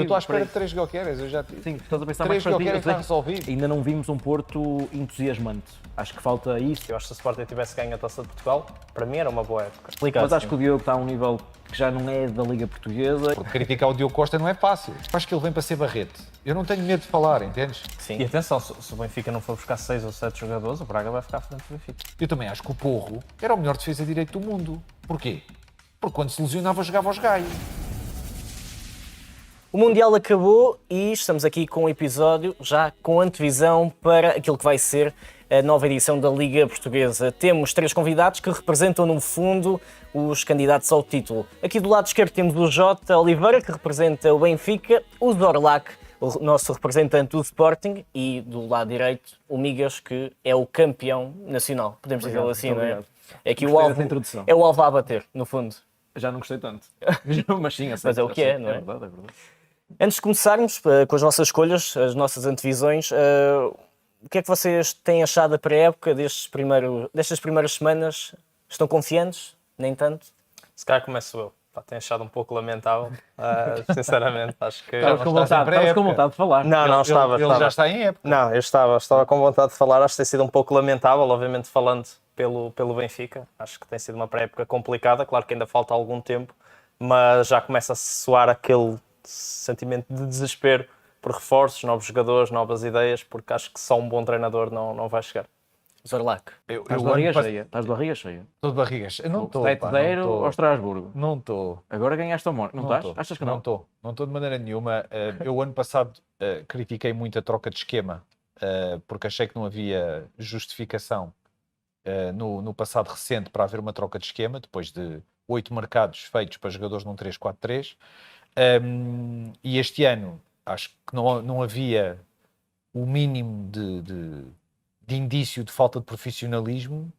Eu estou à espera de 3 Gyökeres, eu já Sim, estás a pensar 3 mais Gyökeres está partidas. resolvido. Ainda não vimos um Porto entusiasmante. Acho que falta isso. Eu acho que se o Sporting tivesse ganho a Taça de Portugal, para mim era uma boa época. Explicado, Mas acho que o Diogo está a um nível que já não é da Liga Portuguesa. Porque criticar o Diogo Costa não é fácil. Acho que ele vem para ser barrete. Eu não tenho medo de falar, entendes? Sim. E atenção, se o Benfica não for buscar 6 ou 7 jogadores, o Braga vai ficar à frente do Benfica. Eu também acho que o Porro era o melhor defesa direito do mundo. Porquê? Porque quando se lesionava jogava aos gaios. O Mundial acabou e estamos aqui com um episódio já com antevisão para aquilo que vai ser a nova edição da Liga Portuguesa. Temos 3 convidados que representam, no fundo, os candidatos ao título. Aqui do lado esquerdo temos o Jota Oliveira, que representa o Benfica, o Zorlac, o nosso representante do Sporting, e do lado direito o Migas, que é o campeão nacional. Podemos dizer assim, não é? É que o Gostei alvo, dessa introdução. é o alvo a bater, no fundo. Já não gostei tanto. Mas sim, Mas é o que é, não é? É verdade, é verdade. Antes de começarmos com as nossas escolhas, as nossas antevisões, o que é que vocês têm achado da pré-época destas primeiras semanas? Estão confiantes? Nem tanto? Se calhar começo eu. Tenho achado um pouco lamentável, sinceramente. Acho que... Estavas com estás em vontade, pré-época. estavas com vontade de falar. Não, estava. Ele já está em época. Não, eu estava com vontade de falar. Acho que tem sido um pouco lamentável, obviamente falando pelo Benfica. Acho que tem sido uma pré-época complicada. Claro que ainda falta algum tempo, mas já começa a soar aquele sentimento de desespero por reforços, novos jogadores, novas ideias, porque acho que só um bom treinador não vai chegar. Zorlac. Estás de barriga cheia. Estás de barriga cheia. Estou de barrigas. Eu não estou. 7-0 ao Estrasburgo. Não estou. Agora ganhaste ao Mónaco. Não estás? estou. Achas que Não não? estou. Não estou de maneira nenhuma. Eu, ano passado, critiquei muito a troca de esquema, porque achei que não havia justificação no passado recente para haver uma troca de esquema, depois de 8 mercados feitos para jogadores num 3-4-3. E este ano, acho que não havia o mínimo de indício de falta de profissionalismo.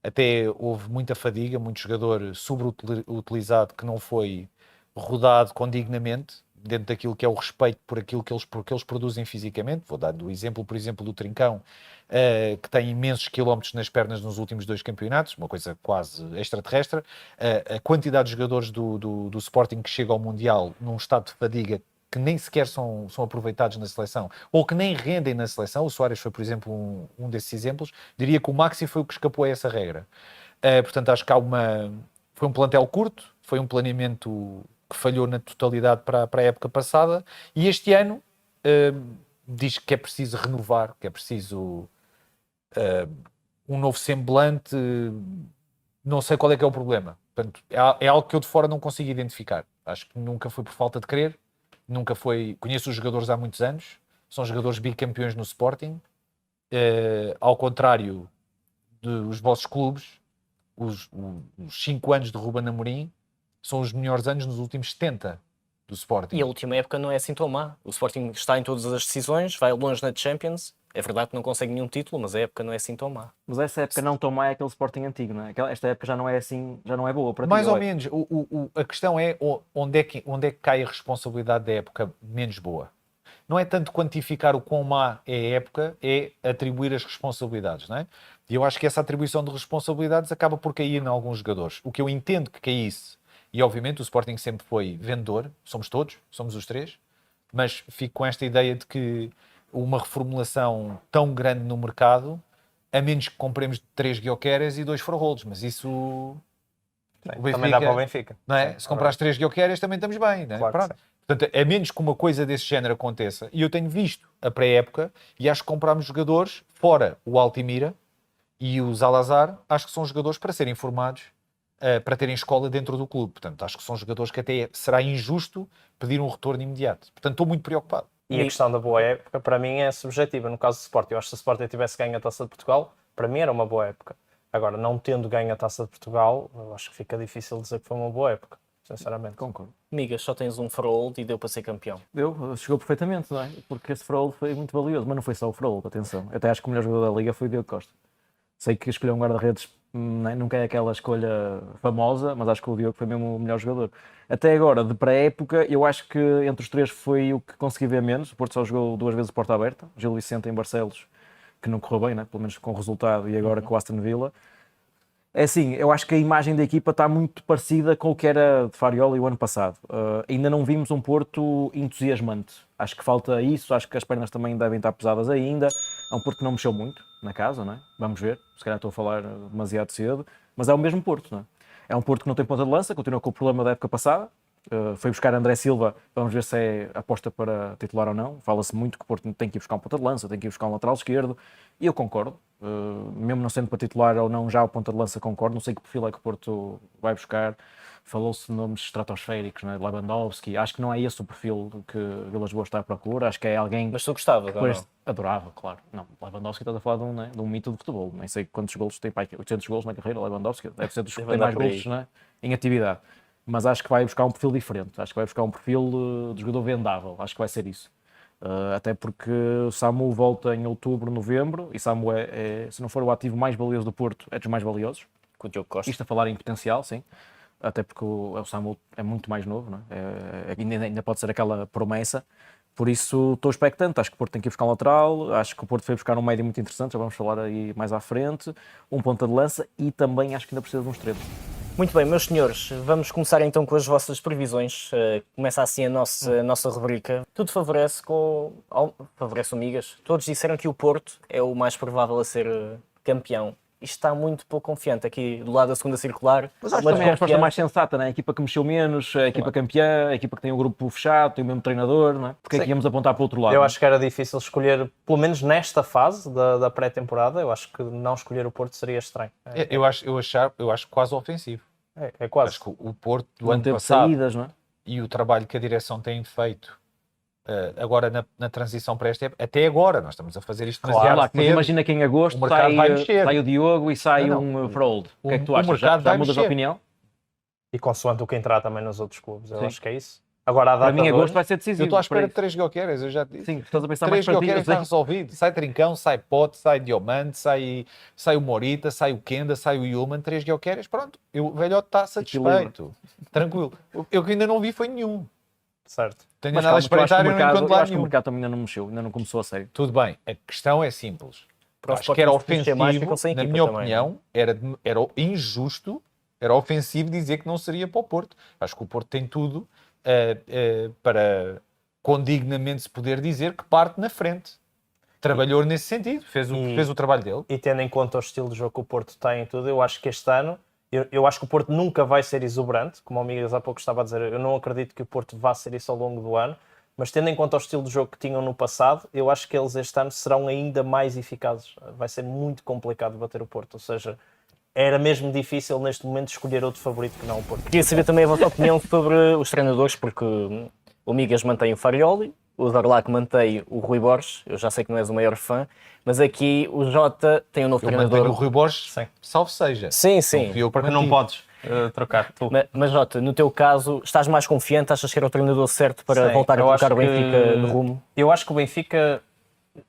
Até houve muita fadiga, muito jogador sobreutilizado que não foi rodado condignamente dentro daquilo que é o respeito por aquilo que eles produzem fisicamente. Vou dar o exemplo, por exemplo, do Trincão, que tem imensos quilómetros nas pernas nos últimos 2 campeonatos, uma coisa quase extraterrestre. A quantidade de jogadores do Sporting que chega ao Mundial num estado de fadiga que nem sequer são aproveitados na seleção, ou que nem rendem na seleção. O Soares foi, por exemplo, um desses exemplos. Diria que o Maxi foi o que escapou a essa regra. Portanto, acho que foi um plantel curto, foi um planeamento que falhou na totalidade para a época passada, e este ano diz que é preciso renovar, que é preciso um novo semblante. Não sei qual é que é o problema. Portanto, é algo que eu de fora não consigo identificar. Acho que nunca foi por falta de querer. Nunca foi. Conheço os jogadores há muitos anos, são jogadores bicampeões no Sporting, ao contrário dos vossos clubes. Os 5 anos de Ruben Amorim são os melhores anos nos últimos 70 do Sporting. E a última época não é assim tão má. O Sporting está em todas as decisões, vai longe na Champions. É verdade que não consegue nenhum título, mas a época não é assim tão má. Mas essa época não tão má é aquele Sporting antigo, não é? Esta época já não é assim, já não é boa para ti. Mais ou menos. A questão é onde é que cai a responsabilidade da época menos boa. Não é tanto quantificar o quão má é a época, é atribuir as responsabilidades, não é? E eu acho que essa atribuição de responsabilidades acaba por cair em alguns jogadores. O que eu entendo que caísse, e obviamente o Sporting sempre foi vendedor, somos todos, somos os 3, mas fico com esta ideia de que uma reformulação tão grande no mercado, a menos que compremos 3 Gyökeres e 2 Forholds, mas isso... Também dá para o Benfica. Não é? Se comprares 3 Gyökeres também estamos bem, não é? Claro que Pronto. Portanto, a menos que uma coisa desse género aconteça, e eu tenho visto a pré-época, e acho que comprámos jogadores, fora o Altimira e o Zalazar, acho que são jogadores para serem formados, para terem escola dentro do clube. Portanto, acho que são jogadores que até será injusto pedir um retorno imediato. Portanto, estou muito preocupado. E a questão da boa época, para mim, é subjetiva. No caso do Sporting, eu acho que se o Sporting tivesse ganho a Taça de Portugal, para mim era uma boa época. Agora, não tendo ganho a Taça de Portugal, eu acho que fica difícil dizer que foi uma boa época, sinceramente. Concordo. Migas, só tens um Farol e deu para ser campeão. Chegou perfeitamente, não é? Porque esse Farol foi muito valioso, mas não foi só o Farol, atenção. Até acho que o melhor jogador da Liga foi o Diogo Costa. Sei que escolher um guarda-redes nunca é aquela escolha famosa, mas acho que o Diogo foi mesmo o melhor jogador. Até agora, de pré-época, eu acho que entre os 3 foi o que consegui ver menos. O Porto só jogou 2 vezes porta aberta. Gil Vicente em Barcelos, que não correu bem, né? Pelo menos com o resultado, e agora com o Aston Villa. É assim, eu acho que a imagem da equipa está muito parecida com o que era de Farioli o ano passado. Ainda não vimos um Porto entusiasmante. Acho que falta isso, acho que as pernas também devem estar pesadas ainda. É um Porto que não mexeu muito na casa, não é? Vamos ver, se calhar estou a falar demasiado cedo, mas é o mesmo Porto, não é? É um Porto que não tem ponta de lança, continua com o problema da época passada. Foi buscar André Silva, vamos ver se é aposta para titular ou não. Fala-se muito que o Porto tem que ir buscar um ponta de lança, tem que ir buscar um lateral esquerdo, e eu concordo. Mesmo não sendo para titular ou não, já o ponta de lança concordo. Não sei que perfil é que o Porto vai buscar. Falou-se de nomes estratosféricos, né? Lewandowski. Acho que não é esse o perfil que Vilas Boas está à procura. Acho que é alguém. Mas tu gostavas, ou não? Adorava, claro. Não, Lewandowski estás a falar de um mito do futebol. Nem sei quantos golos tem, pai, 800 golos na carreira. Lewandowski deve ser dos que tem mais golos, né? Em atividade. Mas acho que vai buscar um perfil diferente. Acho que vai buscar um perfil de jogador vendável. Acho que vai ser isso. Até porque o Samu volta em outubro, novembro, e Samu se não for o ativo mais valioso do Porto, é dos mais valiosos. Com o Diogo Costa. Isto a falar em potencial, sim. Até porque o Samu é muito mais novo, não é? Ainda pode ser aquela promessa. Por isso estou expectante. Acho que o Porto tem que ir buscar um lateral. Acho que o Porto foi buscar um médio muito interessante, já vamos falar aí mais à frente. Um ponta de lança e também acho que ainda precisa de um extremo. Muito bem, meus senhores, vamos começar então com as vossas previsões. Começa assim a nossa rubrica. Tudo favorece favorece o Migas. Todos disseram que o Porto é o mais provável a ser campeão. Isto está muito pouco confiante aqui do lado da segunda circular. Mas acho que também é a resposta mais sensata, não é? A equipa que mexeu menos, a equipa campeã, a equipa que tem um grupo fechado, tem o mesmo treinador, não é? Porque é que íamos apontar para o outro lado? Eu acho que era difícil escolher, pelo menos nesta fase da pré-temporada, eu acho que não escolher o Porto seria estranho. Eu acho quase ofensivo. É quase. Acho que o Porto do não ano teve passado saídas, não é? e o trabalho que a direção tem feito agora na transição para esta época, até agora, nós estamos a fazer isto Claro, mas cedo. imagina que em agosto O mercado vai mexer. sai o Diogo e sai Não, um Frold. O que é que tu o achas? mercado Já vai mudas de mexer. opinião? E consoante o que entrar também nos outros clubes, eu Sim. acho que é isso. Agora a data Para mim, de agosto hoje, vai ser Eu decisivo. estou à espera para de 3 Guioqueres, eu já te disse. Sim, estás a pensar 3 mais Guioqueres está partidas. resolvido. Sai Trincão, sai Pote, sai Diomante, sai o Morita, sai o Kenda, sai o Yulman, 3 Guioqueres, pronto. O velhote está satisfeito. Tranquilo. Eu que ainda não vi foi nenhum. certo. Tenho Mas nada a calma, eu acho que espreitar o e não mercado, encontro eu lá acho que o nenhum. mercado também ainda não mexeu, ainda não começou a sério. Tudo bem, a questão é simples. Para os Acho que era Sporting mexer mais, ofensivo, ficam sem na equipa minha também, opinião, era injusto, era ofensivo dizer que não seria para o Porto. Acho que o Porto tem tudo para condignamente se poder dizer que parte na frente. Trabalhou nesse sentido, fez o trabalho dele. E tendo em conta o estilo de jogo que o Porto tem e tudo, eu acho que este ano, eu acho que o Porto nunca vai ser exuberante, como o Miguel há pouco estava a dizer, eu não acredito que o Porto vá ser isso ao longo do ano, mas tendo em conta o estilo de jogo que tinham no passado, eu acho que eles este ano serão ainda mais eficazes. Vai ser muito complicado bater o Porto, ou seja, era mesmo difícil neste momento escolher outro favorito que não o Porto. Queria saber também a vossa opinião sobre os treinadores, porque o Migas mantém o Farioli, o Zarlac mantém o Rui Borges, eu já sei que não és o maior fã, mas aqui o Jota tem um novo Eu mantenho o treinador. Rui Borges, Sim. salvo seja. Sim, Não sim. fui eu que Porque não mantive. podes trocar. Tu. Mas Jota, no teu caso, estás mais confiante? Achas que era o treinador certo para Sim, voltar a eu colocar acho o Benfica que- no rumo? Eu acho que o Benfica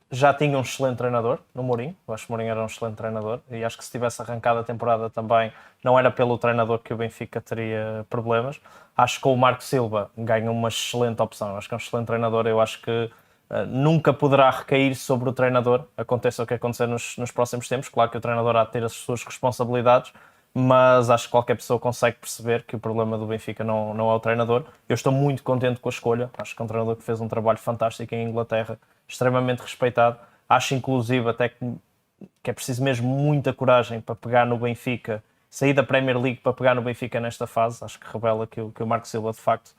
já tinha um excelente treinador no Mourinho. Eu acho que o Mourinho era um excelente treinador e acho que se tivesse arrancado a temporada também, não era pelo treinador que o Benfica teria problemas. Acho que o Marco Silva ganha uma excelente opção. Eu acho que é um excelente treinador. Eu acho que nunca poderá recair sobre o treinador, aconteça o que acontecer nos próximos tempos. Claro que o treinador há de ter as suas responsabilidades, mas acho que qualquer pessoa consegue perceber que o problema do Benfica não é o treinador. Eu estou muito contente com a escolha. Acho que é um treinador que fez um trabalho fantástico em Inglaterra, extremamente respeitado. Acho inclusive até que é preciso mesmo muita coragem para pegar no Benfica, sair da Premier League para pegar no Benfica nesta fase. Acho que revela que o Marco Silva de facto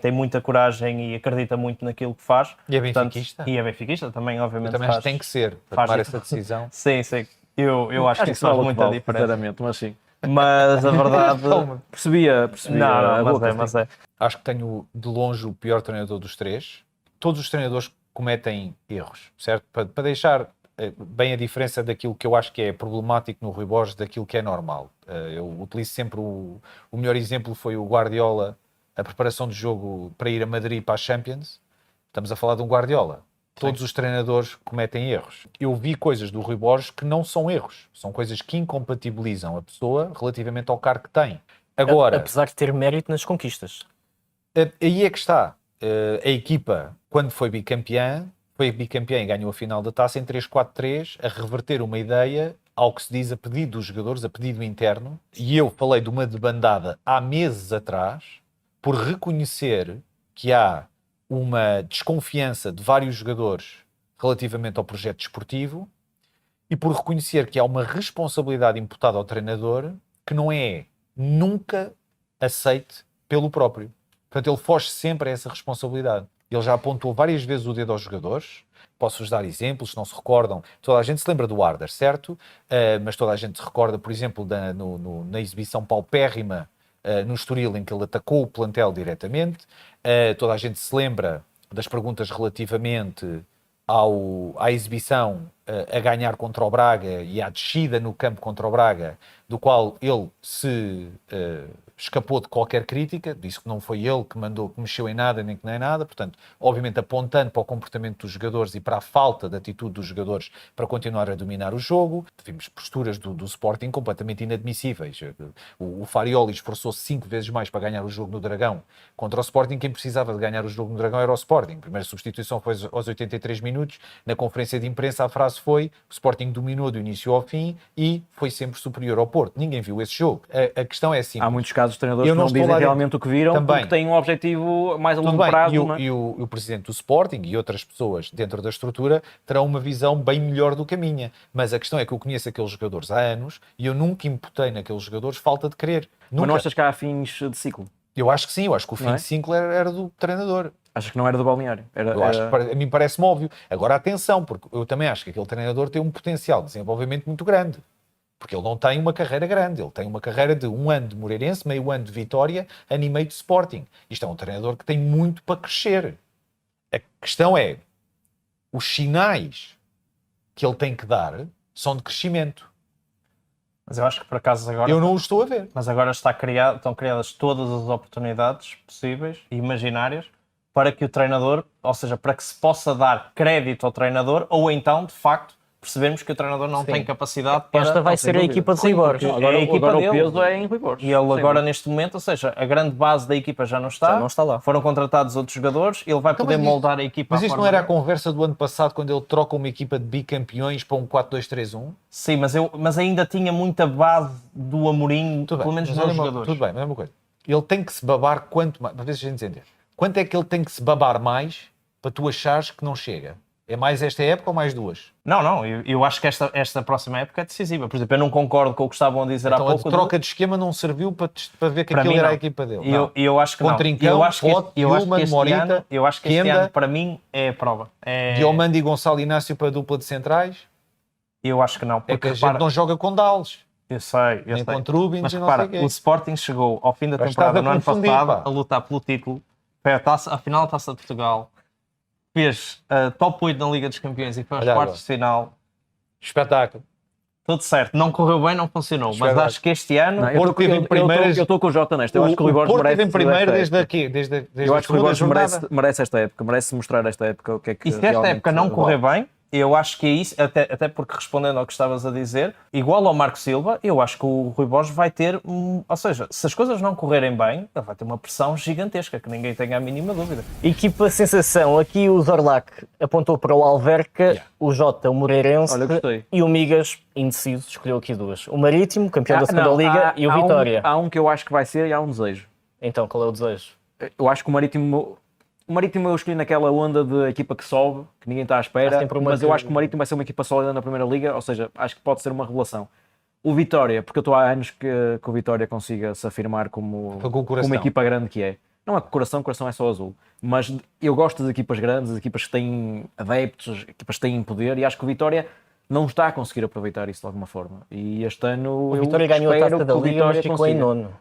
tem muita coragem e acredita muito naquilo que faz. E é Portanto, benfiquista? e é benfiquista também, Eu obviamente. também acho que tem que ser, para faz tomar isso. essa decisão. Sim, sim. Eu acho que isso faz vale o muita vale, diferença. sinceramente, mas sim. Mas a verdade. Percebia não, a não, boca, mas sim. é. Acho que tenho de longe o pior treinador dos três. Todos os treinadores cometem erros, certo? Para deixar bem a diferença daquilo que eu acho que é problemático no Rui Borges daquilo que é normal. Eu utilizo sempre o melhor exemplo foi o Guardiola, a preparação de jogo para ir a Madrid para a Champions. Estamos a falar de um Guardiola. Todos os treinadores cometem erros. Eu vi coisas do Rui Borges que não são erros. São coisas que incompatibilizam a pessoa relativamente ao cargo que tem. Agora, Apesar de ter mérito nas conquistas. aí é que está. A equipa, quando foi bicampeã e ganhou a final da taça em 3-4-3, a reverter uma ideia ao que se diz a pedido dos jogadores, a pedido interno, e eu falei de uma debandada há meses atrás, por reconhecer que há uma desconfiança de vários jogadores relativamente ao projeto desportivo e por reconhecer que há uma responsabilidade imputada ao treinador que não é nunca aceite pelo próprio. Portanto, ele foge sempre a essa responsabilidade. Ele já apontou várias vezes o dedo aos jogadores. Posso-vos dar exemplos, se não se recordam. Toda a gente se lembra do Arder, certo? Mas toda a gente se recorda, por exemplo, na exibição paupérrima no Estoril, em que ele atacou o plantel diretamente. Toda a gente se lembra das perguntas relativamente à exibição a ganhar contra o Braga e à descida no campo contra o Braga, do qual ele se escapou de qualquer crítica, disse que não foi ele que mandou, que mexeu em nada nem que nem nada, portanto, obviamente apontando para o comportamento dos jogadores e para a falta de atitude dos jogadores para continuar a dominar o jogo. Vimos posturas do Sporting completamente inadmissíveis. O Farioli esforçou-se 5 vezes mais para ganhar o jogo no Dragão. Contra o Sporting, quem precisava de ganhar o jogo no Dragão era o Sporting. A primeira substituição foi aos 83 minutos. Na conferência de imprensa a frase foi: o Sporting dominou do início ao fim e foi sempre superior ao Porto. Ninguém viu esse jogo. A questão é simples. Há muitos casos de treinadores Eu que não não estou dizem lá realmente o que viram também. porque têm um objetivo mais a Tudo longo bem, prazo. e não é? o presidente do Sporting e outras pessoas dentro da estrutura terão uma visão bem melhor do que a minha. Mas a questão é que eu conheço aqueles jogadores há anos e eu nunca imputei naqueles jogadores falta de querer. Mas não Nunca. achas que há fins de ciclo? Eu acho que sim, eu acho que o fim Não é? de ciclo era do treinador. Achas que não era do balneário? Eu acho que a mim parece-me óbvio. Agora atenção, porque eu também acho que aquele treinador tem um potencial de desenvolvimento muito grande. Porque ele não tem uma carreira grande, ele tem uma carreira de 1 ano de Moreirense, meio ano de Vitória, ano e meio de Sporting. Isto é um treinador que tem muito para crescer. A questão é, os sinais que ele tem que dar são de crescimento. Mas eu acho que por acaso agora... Eu não o estou a ver. Mas agora estão criadas todas as oportunidades possíveis e imaginárias para que o treinador, ou seja, para que se possa dar crédito ao treinador, ou então, de facto, percebemos que o treinador não Sim. tem capacidade para... Esta vai sem ser a dúvida. equipa de Sim, Rui Borges. porque- Agora, é a equipa agora o dele. peso é em Rui Borges. E ele Sem agora, dúvida. neste momento, ou seja, a grande base da equipa já não está. Já não está lá. Foram contratados outros jogadores, ele vai Então, poder mas moldar a equipa. Mas à isto não forma era a dele. conversa do ano passado, quando ele troca uma equipa de bicampeões para um 4-2-3-1? Sim, mas ainda tinha muita base do Amorim, Tudo pelo bem, menos mas nos olha jogadores. tudo bem, mas é uma coisa. Ele tem que se babar quanto mais, para ver se a gente entender. Quanto é que ele tem que se babar mais para tu achares que não chega? É mais esta época ou mais 2? Não, eu acho que esta próxima época é decisiva. Por exemplo, eu não concordo com o que estavam a dizer Então há a pouco. troca de esquema não serviu para ver que Para aquilo mim, era a não. equipa dele. E eu acho que Com não. Trincão, Eu acho que Pote, eu acho que Yulman, este Morita, ano, eu acho que este Kenda, ano, para mim, é a prova. Diomande e Gonçalo Inácio para a dupla de centrais. Eu acho que não. É Porque, que a gente repara, não joga com Dales, eu sei. nem com Trubins Mas e não repara, sei o quê. o Sporting chegou ao fim da Mas temporada estás a no ano confundir, passado pá. a lutar pelo título, foi a final da Taça de Portugal, fez top 8 na Liga dos Campeões e foi aos Olha quartos agora. de final. Espetáculo. Tudo certo, não correu bem, não funcionou, mas Espetáculo. acho que este ano... Não, eu Porto teve em primeiras- estou com o Jota nesta. Eu acho que o Rui Borges Porto merece teve em primeiro esta desde época. aqui, desde Eu a acho que o Rui segunda Borges jornada. merece esta época, merece mostrar esta época o que é que E se esta realmente época não correr vale. bem, eu acho que é isso, até porque respondendo ao que estavas a dizer, igual ao Marco Silva, eu acho que o Rui Borges vai ter, ou seja, se as coisas não correrem bem, ele vai ter uma pressão gigantesca, que ninguém tenha a mínima dúvida. Equipa sensação, aqui o Zorlac apontou para o Alverca, o Jota, o Moreirense Olha, gostei. e o Migas, indeciso, escolheu aqui duas. O Marítimo, campeão da segunda Não, Liga, e o Vitória. Há um que eu acho que vai ser e há um desejo. Então, qual é o desejo? Eu acho que o Marítimo eu escolhi naquela onda de equipa que sobe, que ninguém está à Há espera, sempre uma mas eu que- acho que o Marítimo vai ser uma equipa sólida na Primeira Liga, ou seja, acho que pode ser uma revelação. O Vitória, porque eu estou há anos que o Vitória consiga se afirmar como Foi com o coração. uma equipa grande que é. Não é com o coração é só azul. Mas eu gosto das equipas grandes, as equipas que têm adeptos, equipas que têm poder, e acho que o Vitória não está a conseguir aproveitar isso de alguma forma. E este ano O eu Vitória ganhou a espero taça da que o Liga, mas Vitória ficou em consiga. nono.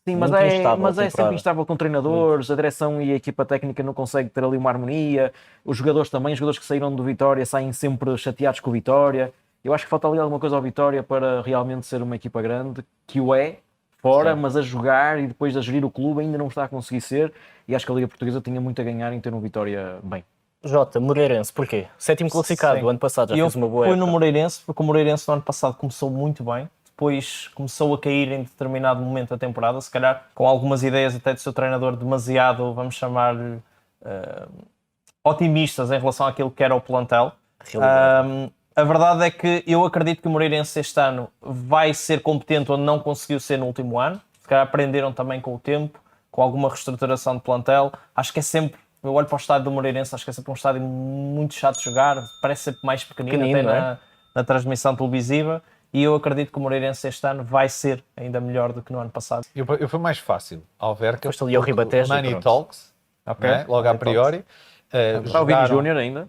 Sim, mas Muito é, instável mas a é sempre temporada. instável com treinadores, a direção e a equipa técnica não conseguem ter ali uma harmonia, os jogadores também, os jogadores que saíram do Vitória saem sempre chateados com o Vitória. Eu acho que falta ali alguma coisa ao Vitória para realmente ser uma equipa grande, que o é, fora, Sim. mas a jogar e depois a gerir o clube ainda não está a conseguir ser, e acho que a Liga Portuguesa tinha muito a ganhar em ter um Vitória bem. Jota, Moreirense, porquê? Sétimo classificado, Sim. o ano passado já E eu fez uma boa fui época. no Moreirense, porque o Moreirense no ano passado começou muito bem, depois começou a cair em determinado momento da temporada, se calhar com algumas ideias até do seu treinador demasiado, vamos chamar, otimistas em relação àquilo que era o plantel. Realidade. A verdade é que eu acredito que o Moreirense este ano vai ser competente onde não conseguiu ser no último ano. Se calhar aprenderam também com o tempo, com alguma reestruturação de plantel. Acho que é sempre, eu olho para o estádio do Moreirense, acho que é sempre um estádio muito chato de jogar, parece sempre mais pequenino até não é? na transmissão televisiva. E eu acredito que o Moreirense este ano vai ser ainda melhor do que no ano passado. Eu fui mais fácil. Alverca, Foste ali ao Ribatejo e Money pronto. Talks, Ok? né? Logo a Money priori. Está o Vini Júnior ainda.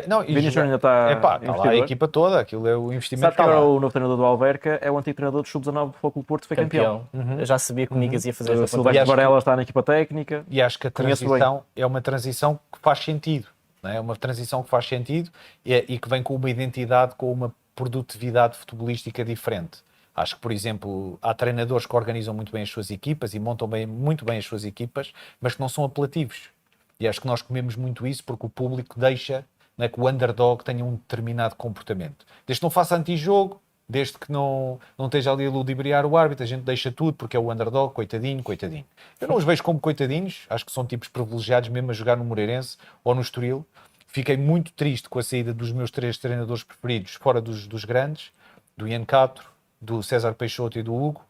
Não, Vini Júnior ainda está Epá, está lá a investidor. equipa toda, aquilo é o investimento Sabe que que está agora lá. o novo treinador do Alverca é o antigo treinador do Sub-19 do Futebol Clube do Porto, foi campeão. Eu já sabia que o Migas ia fazer O esta Silvestre acho que- Varela está na equipa técnica. E acho que a Conheço transição é uma transição que faz sentido. Não é? É uma transição que faz sentido e que vem com uma identidade, com uma produtividade futebolística diferente. Acho que, por exemplo, há treinadores que organizam muito bem as suas equipas e montam muito bem as suas equipas, mas que não são apelativos. E acho que nós comemos muito isso porque o público deixa, não é, que o underdog tenha um determinado comportamento. Desde que não faça antijogo, desde que não esteja ali a ludibriar o árbitro, a gente deixa tudo porque é o underdog, coitadinho, coitadinho. Eu não os vejo como coitadinhos, acho que são tipos privilegiados mesmo a jogar no Moreirense ou no Estoril. Fiquei muito triste com a saída dos meus 3 treinadores preferidos, fora dos grandes, do Ian Castro, do César Peixoto e do Hugo.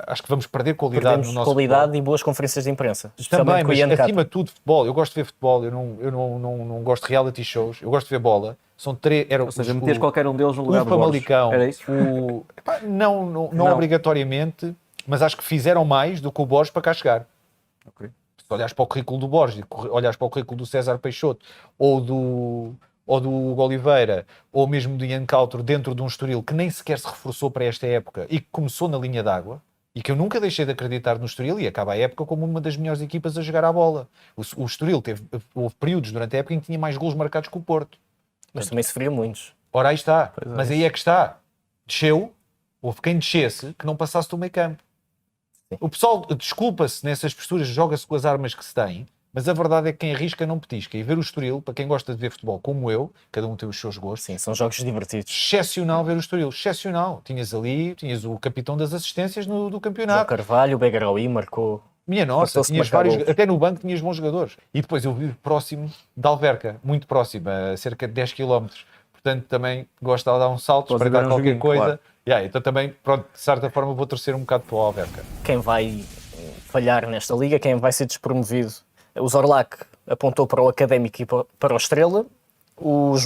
Acho que vamos perder qualidade Perdemos no nosso qualidade futebol. e boas conferências de imprensa. Especialmente Também, com o mas Ian Cato. acima de tudo futebol. Eu gosto de ver futebol, eu não gosto de reality shows, eu gosto de ver bola. São 3, Ou seja, metias qualquer um deles no lugar o do Borges. Famalicão, Era isso? Epá, não obrigatoriamente, mas acho que fizeram mais do que o Borges para cá chegar. Ok. Se olhares para o currículo do Borges, olhares para o currículo do César Peixoto ou do Hugo Oliveira, ou mesmo do Ian Castro dentro de um Estoril que nem sequer se reforçou para esta época e que começou na linha d'água, e que eu nunca deixei de acreditar no Estoril, e acaba a época como uma das melhores equipas a jogar à bola. O Estoril houve períodos durante a época em que tinha mais golos marcados que o Porto. Mas também sofria muitos. Ora, aí está. Mas aí é que está. Desceu, houve quem descesse que não passasse do meio campo. O pessoal desculpa-se nessas posturas, joga-se com as armas que se tem, mas a verdade é que quem arrisca não petisca. E ver o Estoril, para quem gosta de ver futebol como eu, cada um tem os seus gostos, Sim, são jogos divertidos. excepcional ver o Estoril, excepcional. Tinhas o capitão das assistências do O campeonato. Carvalho, o Begraoui marcou. Minha nossa, Passou-se tinhas marcar vários, golos. até no banco tinhas bons jogadores. E depois eu vivo próximo de Alverca, muito próximo, a cerca de 10 km. Portanto, também gosto de dar um salto, Podes espreitar ver um qualquer joguinho, coisa. claro. Yeah, então também, pronto, de certa forma vou torcer um bocado para o Alverca. Quem vai falhar nesta liga, quem vai ser despromovido. O Zorlac apontou para o Académico e para o Estrela. O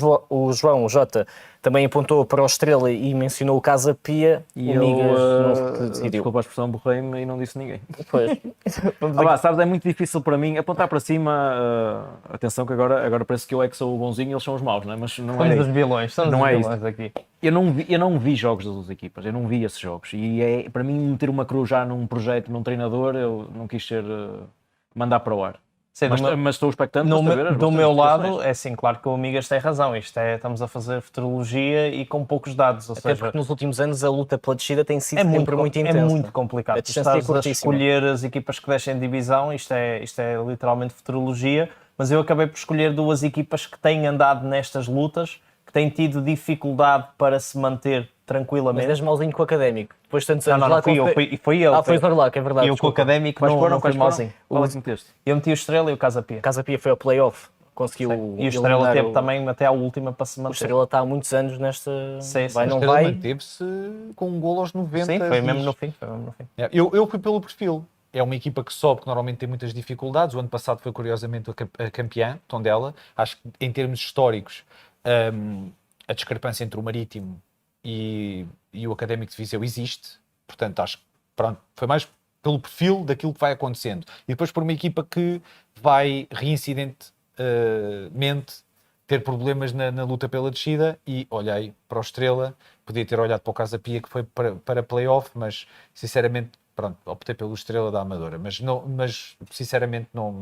João Jota também apontou para o Estrela e mencionou o Casa Pia. E o Migas não se eu, decidiu. desculpa a expressão, borrei-me e não disse ninguém. Pois. Vamos Ah, aqui. lá, sabes, é muito difícil para mim apontar para cima. Atenção que agora parece que eu é que sou o bonzinho e eles são os maus, não é? Mas não é Somos os isso. vilões, somos Não os é vilões aqui. Eu não vi jogos das duas equipas, eu não vi esses jogos. E para mim meter uma cruz já num projeto, num treinador, eu não quis ser mandar para o ar. Sim, Mas estou expectante para saber as do vossas meu lado, explicações. é assim, claro que o Amigas tem razão. Estamos a fazer futurologia e com poucos dados. Ou Até seja, porque nos últimos anos a luta pela descida tem sido é muito, sempre muito é intensa. muito complicado. A Tu distância é estás a curtíssima. escolher as equipas que descem de divisão, isto é literalmente futurologia, mas eu acabei por escolher duas equipas que têm andado nestas lutas, que têm tido dificuldade para se manter Mas tranquilamente. és mauzinho com o Académico. Depois de tantos Não, anos não, lá fui eu, foi ele. foi o Zorlac, é verdade. Eu com o desculpa. Académico Quais não foram? fui Quais foram? malzinho. Qual é que meteste? Eu meti o Estrela e o Casa Pia. Casa Pia foi ao play-off. Conseguiu E o Estrela eliminar teve também até à última para se O manter. Estrela está há muitos anos nesta. Sim, vai, sim. não O Estrela vai. manteve-se com um golo aos 90. Sim, foi mesmo dias. no fim. Foi mesmo no fim. Eu fui pelo perfil. É uma equipa que sobe, que normalmente tem muitas dificuldades. O ano passado foi curiosamente a campeã, Tondela. Acho que em termos históricos, a discrepância entre o Marítimo e o Académico de Viseu existe. Portanto, acho que pronto, foi mais pelo perfil daquilo que vai acontecendo. E depois por uma equipa que vai reincidentemente ter problemas na luta pela descida e olhei para o Estrela, podia ter olhado para o Casa Pia que foi para play-off, mas sinceramente pronto, optei pelo Estrela da Amadora, mas sinceramente não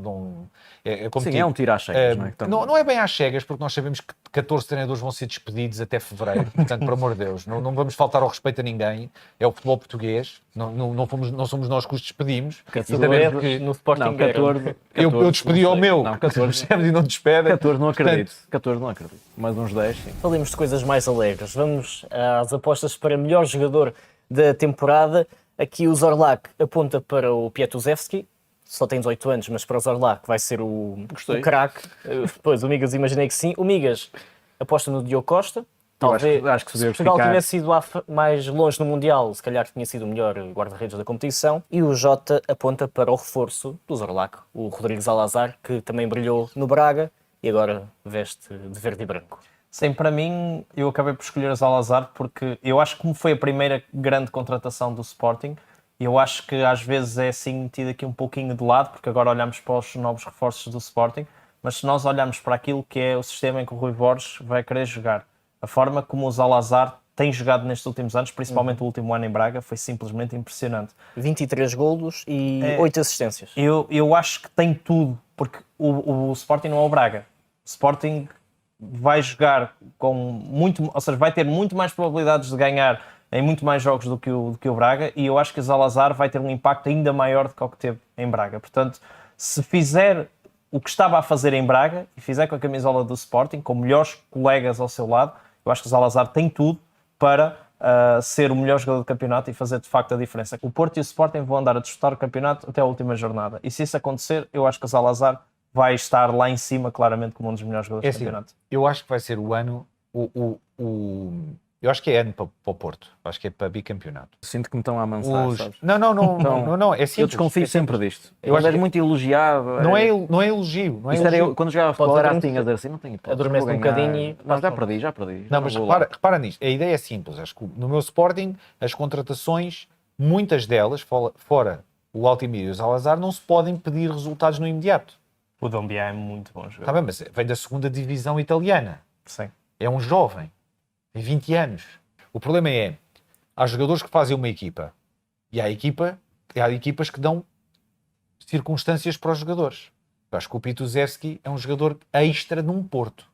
como Sim, digo, é um tiro às cegas, não é? não é bem às cegas, porque nós sabemos que 14 treinadores vão ser despedidos até fevereiro, portanto, por amor de Deus, não vamos faltar ao respeito a ninguém, é o futebol português, não somos nós que os despedimos, e sabemos que No Sporting Não, 14. eu despedi ao meu, Não, 14. percebes? E não despedem. 14 não acredito. Portanto, 14 não acredito. Mais uns 10, sim. Falemos de coisas mais alegres. Vamos às apostas para melhor jogador da temporada. Aqui o Zorlac aponta para o Pietuzewski, só tem 18 anos, mas para o Zorlac vai ser o Gostei. craque. Pois, o Migas imaginei que sim. O Migas aposta no Diogo Costa, Talvez, acho que se se Diogo Portugal ficar... tivesse ido mais longe no Mundial, se calhar tinha sido o melhor guarda-redes da competição. E o Jota aponta para o reforço do Zorlac, o Rodrigo Salazar, que também brilhou no Braga e agora veste de verde e branco. Sim, para mim, eu acabei por escolher o Salazar porque eu acho que como foi a primeira grande contratação do Sporting, eu acho que às vezes é assim metido aqui um pouquinho de lado, porque agora olhamos para os novos reforços do Sporting, mas se nós olharmos para aquilo que é o sistema em que o Rui Borges vai querer jogar, a forma como o Salazar tem jogado nestes últimos anos, principalmente o último ano em Braga, foi simplesmente impressionante. 23 golos e 8 assistências. Eu acho que tem tudo, porque o Sporting não é o Braga. O Sporting vai jogar com muito, ou seja, vai ter muito mais probabilidades de ganhar em muito mais jogos do que o Braga, e eu acho que o Salazar vai ter um impacto ainda maior do que o que teve em Braga. Portanto, se fizer o que estava a fazer em Braga e fizer com a camisola do Sporting, com melhores colegas ao seu lado, eu acho que o Salazar tem tudo para ser o melhor jogador do campeonato e fazer de facto a diferença. O Porto e o Sporting vão andar a disputar o campeonato até a última jornada, e se isso acontecer, eu acho que o Salazar vai estar lá em cima claramente como um dos melhores jogadores do campeonato. Eu acho que vai ser o ano, eu acho que é ano para o Porto, acho que é para bicampeonato. Sinto que me estão a amansar, sabes? Não, é simples. Eu desconfio é sempre simples. disto. Eu Eu acho és que- muito elogiado. Não é elogio, não é Isto era elogio. eu, quando jogava futebol, era adormecer. assim, a dizer assim, não tenho hipótese. Adormece vou um ganhar. bocadinho e Não, passa. já perdi. Não, mas vou lá. repara nisto, a ideia é simples. Acho que no meu Sporting, as contratações, muitas delas, fora o Altimir e o Salazar, não se podem pedir resultados no imediato. O Dombia é muito bom jogador. Está bem, mas vem da segunda divisão italiana. Sim. É um jovem, tem 20 anos. O problema é, há jogadores que fazem uma equipa e há equipas que dão circunstâncias para os jogadores. Eu acho que o Pituzevski é um jogador extra num Porto.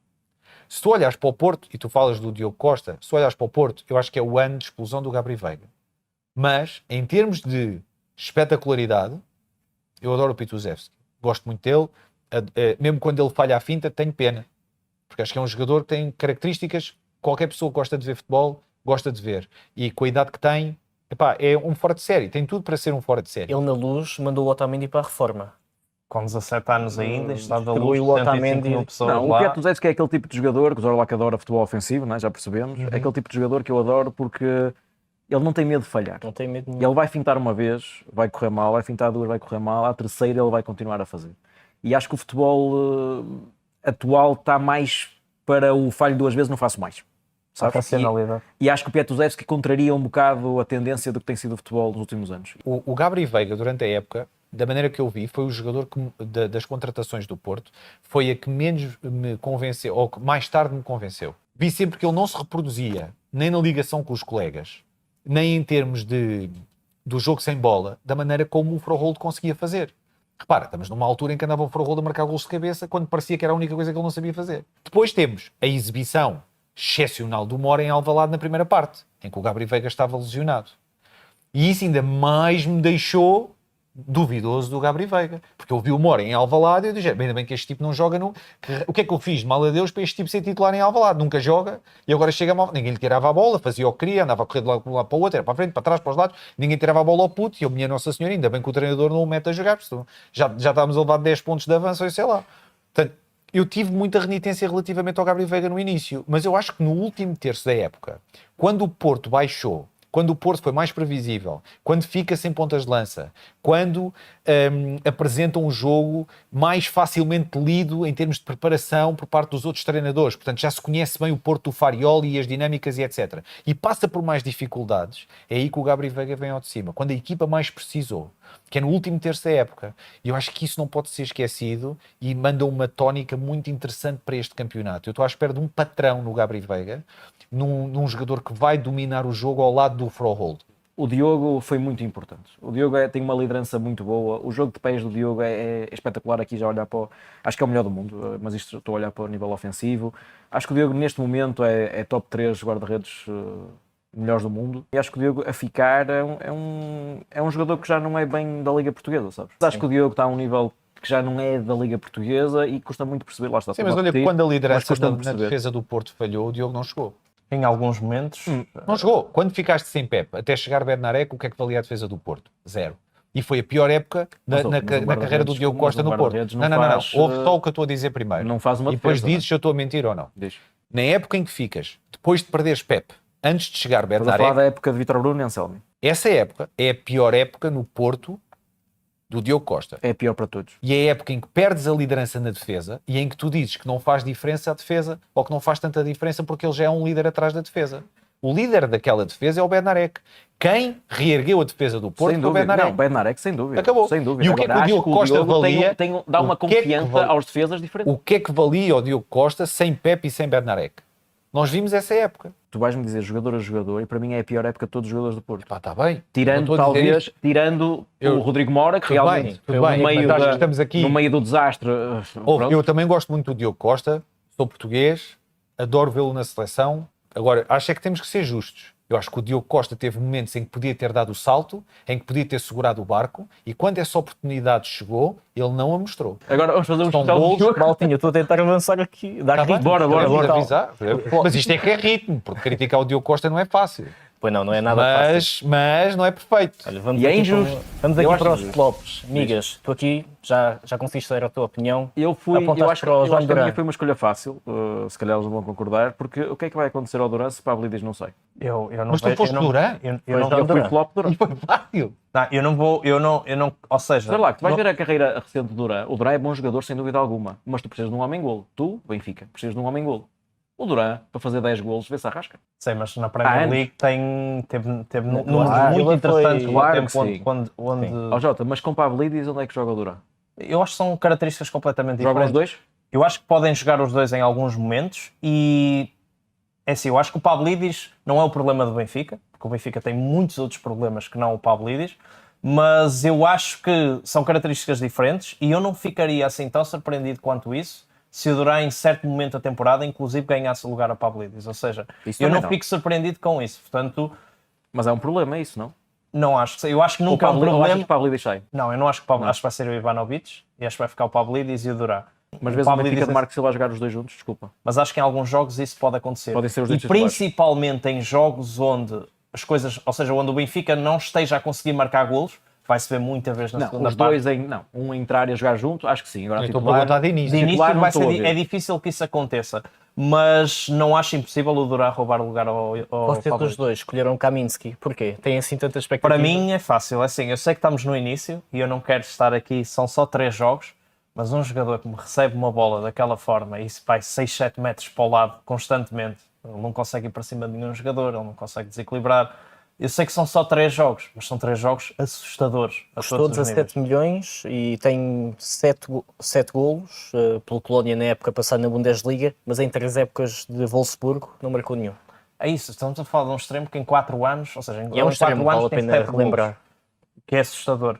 Se tu olhares para o Porto, e tu falas do Diogo Costa, se tu olhares para o Porto, eu acho que é o ano de explosão do Gabri Veiga. Mas, em termos de espetacularidade, eu adoro o Pituzevski. Gosto muito dele. Mesmo quando ele falha a finta, tenho pena. Porque acho que é um jogador que tem características que qualquer pessoa que gosta de ver futebol gosta de ver. E com a idade que tem, é um fora de série. Tem tudo para ser um fora de série. Ele na Luz mandou o Otamendi para a reforma. Com 17 anos ainda, está da distribuiu luz, o 105 Otamendi. mil pessoas Não, o lá. Piatuzevski é aquele tipo de jogador, que o Zorlac adora futebol ofensivo, né? Já percebemos. É aquele tipo de jogador que eu adoro porque ele não tem medo de falhar. Não tem medo E nenhum. ele vai fintar uma vez, vai correr mal, vai fintar duas, vai correr mal, à terceira ele vai continuar a fazer. E acho que o futebol atual está mais para o falho duas vezes, não faço mais. A Sabes? racionalidade. E acho que o Piatuzevski contraria um bocado a tendência do que tem sido o futebol nos últimos anos. O Gabri Veiga, durante a época, da maneira que eu vi, foi o jogador das contratações do Porto, foi a que menos me convenceu, ou que mais tarde me convenceu. Vi sempre que ele não se reproduzia, nem na ligação com os colegas, nem em termos do jogo sem bola, da maneira como o Froholt conseguia fazer. Repara, estamos numa altura em que andava o Froholt a marcar golos de cabeça, quando parecia que era a única coisa que ele não sabia fazer. Depois temos a exibição excepcional do Mora em Alvalade na primeira parte, em que o Gabri Veiga estava lesionado. E isso ainda mais me deixou duvidoso do Gabri Veiga, porque eu vi o Mora em Alvalade e eu disse, ainda bem que este tipo não joga o que é que eu fiz de mal a Deus para este tipo ser titular em Alvalade? Nunca joga e agora chega mal, ninguém lhe tirava a bola, fazia o que queria, andava a correr de um lado para o outro, era para a frente, para trás, para os lados, ninguém tirava a bola ao puto, e eu, minha Nossa Senhora, ainda bem que o treinador não o mete a jogar, porque já estávamos a levar 10 pontos de avanço, ou sei lá. Portanto, eu tive muita renitência relativamente ao Gabri Veiga no início, mas eu acho que no último terço da época, quando o Porto baixou, quando o Porto foi mais previsível, quando fica sem pontas de lança, quando apresenta um jogo mais facilmente lido em termos de preparação por parte dos outros treinadores, portanto já se conhece bem o Porto do Farioli e as dinâmicas e etc. E passa por mais dificuldades, é aí que o Gabri Veiga vem ao de cima, quando a equipa mais precisou, que é no último terço da época. E eu acho que isso não pode ser esquecido e manda uma tónica muito interessante para este campeonato. Eu estou à espera de um patrão no Gabri Veiga, num jogador que vai dominar o jogo ao lado do Froholt. O Diogo foi muito importante. O Diogo tem uma liderança muito boa. O jogo de pés do Diogo é espetacular. Aqui já olhar para acho que é o melhor do mundo, mas isto estou a olhar para o nível ofensivo. Acho que o Diogo neste momento é top 3 guarda-redes melhores do mundo. E acho que o Diogo a ficar é um jogador que já não é bem da Liga Portuguesa, sabes? Acho que o Diogo está a um nível que já não é da Liga Portuguesa e custa muito perceber. Lá está. Sim, mas olha, quando a liderança custa-me na perceber. defesa do Porto falhou, o Diogo não chegou. Em alguns momentos. Não chegou. Quando ficaste sem Pepe, até chegar Bednarek, o que é que valia a defesa do Porto? Zero. E foi a pior época Mas na carreira do Diogo Costa no Porto. Não. Ouve só o que eu estou a dizer primeiro. Não faz uma E depois defesa, dizes se eu estou a mentir ou não. Diz. na época em que ficas, depois de perderes Pep, antes de chegar Estás a falar Bednarek, da época de Vítor Bruno e Anselmi. essa época é a pior época no Porto do Diogo Costa. É pior para todos. E é a época em que perdes a liderança na defesa e em que tu dizes que não faz diferença a defesa ou que não faz tanta diferença porque ele já é um líder atrás da defesa. O líder daquela defesa é o Bednarek. Quem reergueu a defesa do Porto Sem foi o dúvida. Bednarek. Não, Bednarek, sem dúvida. Acabou. Sem dúvida. E o que é que Agora, o Diogo acho que Costa Diogo valia? dá uma O que é que confiança val- aos defesas diferentes. O que é que valia ao Diogo Costa sem Pepe e sem Bednarek? Nós vimos essa época. Tu vais-me dizer jogador a jogador e para mim é a pior época de todos os jogadores do Porto. Pá, está bem. Tirando, Não estou a dizer talvez, isto. tirando Eu- o Rodrigo Mora, que Tudo bem, realmente tudo no bem, meio mas acho que da- estamos aqui- no meio do desastre. Ouve, pronto. eu também gosto muito do Diogo Costa, sou português, adoro vê-lo na seleção. Agora, acho é que temos que ser justos. Eu acho que o Diogo Costa teve momentos em que podia ter dado o salto, em que podia ter segurado o barco, e quando essa oportunidade chegou, ele não a mostrou. Agora vamos fazer um São especial golos, de Diogo. Maltinho, eu estou a tentar avançar aqui. Dar Tá bem? ritmo. Bora, Eu vou bora. avisar. Mas isto é que é ritmo, porque criticar o Diogo Costa não é fácil. Pois não é nada fácil. Mas não é perfeito. Olha, vamos E é aqui injusto. Vamos Eu aqui acho para os injusto. flops. Migas, tu aqui já conseguiste dar a tua opinião. Eu Apontaste acho, para o eu João acho que a minha Duran. foi uma escolha fácil, se calhar eles vão concordar, porque o que é que vai acontecer ao Duran se Pavlidis não sei? Eu não Mas tu vejo- foste eu não- Duran? eu Foi não- João Eu fui Duran. flop Duran. Foi fácil. Não, eu não, ou seja, Sei lá, que tu vais não- ver a carreira recente do Duran. O Duran é bom jogador, sem dúvida alguma, mas tu precisas de um homem-golo. Tu, Benfica, precisas de um homem-golo. O Duran, para fazer 10 golos, vê-se a rasca. sei, mas na Premier anos. League teve números Claro, muito ele interessantes foi- no claro tempo que onde, sim. onde Ó Jota, mas com Pavlidis, onde é que joga o Duran? eu acho que são características completamente Jogam os diferentes. dois? Eu acho que podem jogar os dois em alguns momentos e é assim, eu acho que o Pavlidis não é o problema do Benfica, porque o Benfica tem muitos outros problemas que não o Pavlidis, mas eu acho que são características diferentes e eu não ficaria assim tão surpreendido quanto isso se o Duran em certo momento da temporada inclusive ganhasse o lugar a Pavlidis, ou seja, Isso eu também não não. fico surpreendido com isso, portanto Mas é um problema, é isso, não? não acho, eu acho que nunca é um Ou achas problema. que Pavlidis sai? Não, eu não acho que acho que vai ser o Ivanovic e acho que vai ficar o Pavlidis e o Duran. Mas O vês o Pavlidis Benfica de é- Marco Silva a jogar os dois juntos? Desculpa. mas acho que em alguns jogos isso pode acontecer. Podem ser os E dois titulares. principalmente em jogos onde as coisas, ou seja, onde o Benfica não esteja a conseguir marcar golos, vai-se ver muita vez na Não, segunda os parte. dois em. Não, um entrar e a jogar junto, acho que sim. Agora, Eu estou a titular, perguntar de início. De início titular não vai estou a ser, ver. é difícil que isso aconteça, mas não acho impossível o Duran roubar o lugar ao Vocês Pavlidis. dos dois escolheram o Kaminski. Porquê? Tem assim tanta expectativa? Para mim é fácil, é assim, eu sei que estamos no início e eu não quero estar aqui, são só 3 jogos, mas um jogador que me recebe uma bola daquela forma e se vai 6, 7 metros para o lado constantemente, ele não consegue ir para cima de nenhum jogador, ele não consegue desequilibrar. Eu sei que são só 3 jogos, mas são 3 jogos assustadores. A Custou todos os níveis. 17 milhões e tem 7 golos pelo Colónia na época passada na Bundesliga, mas em 3 épocas de Wolfsburgo não marcou nenhum. É isso, estamos a falar de um extremo que em 4 anos, ou seja, em E é um 4 extremo, vale a anos tem pena 7 golos, relembrar. que é assustador.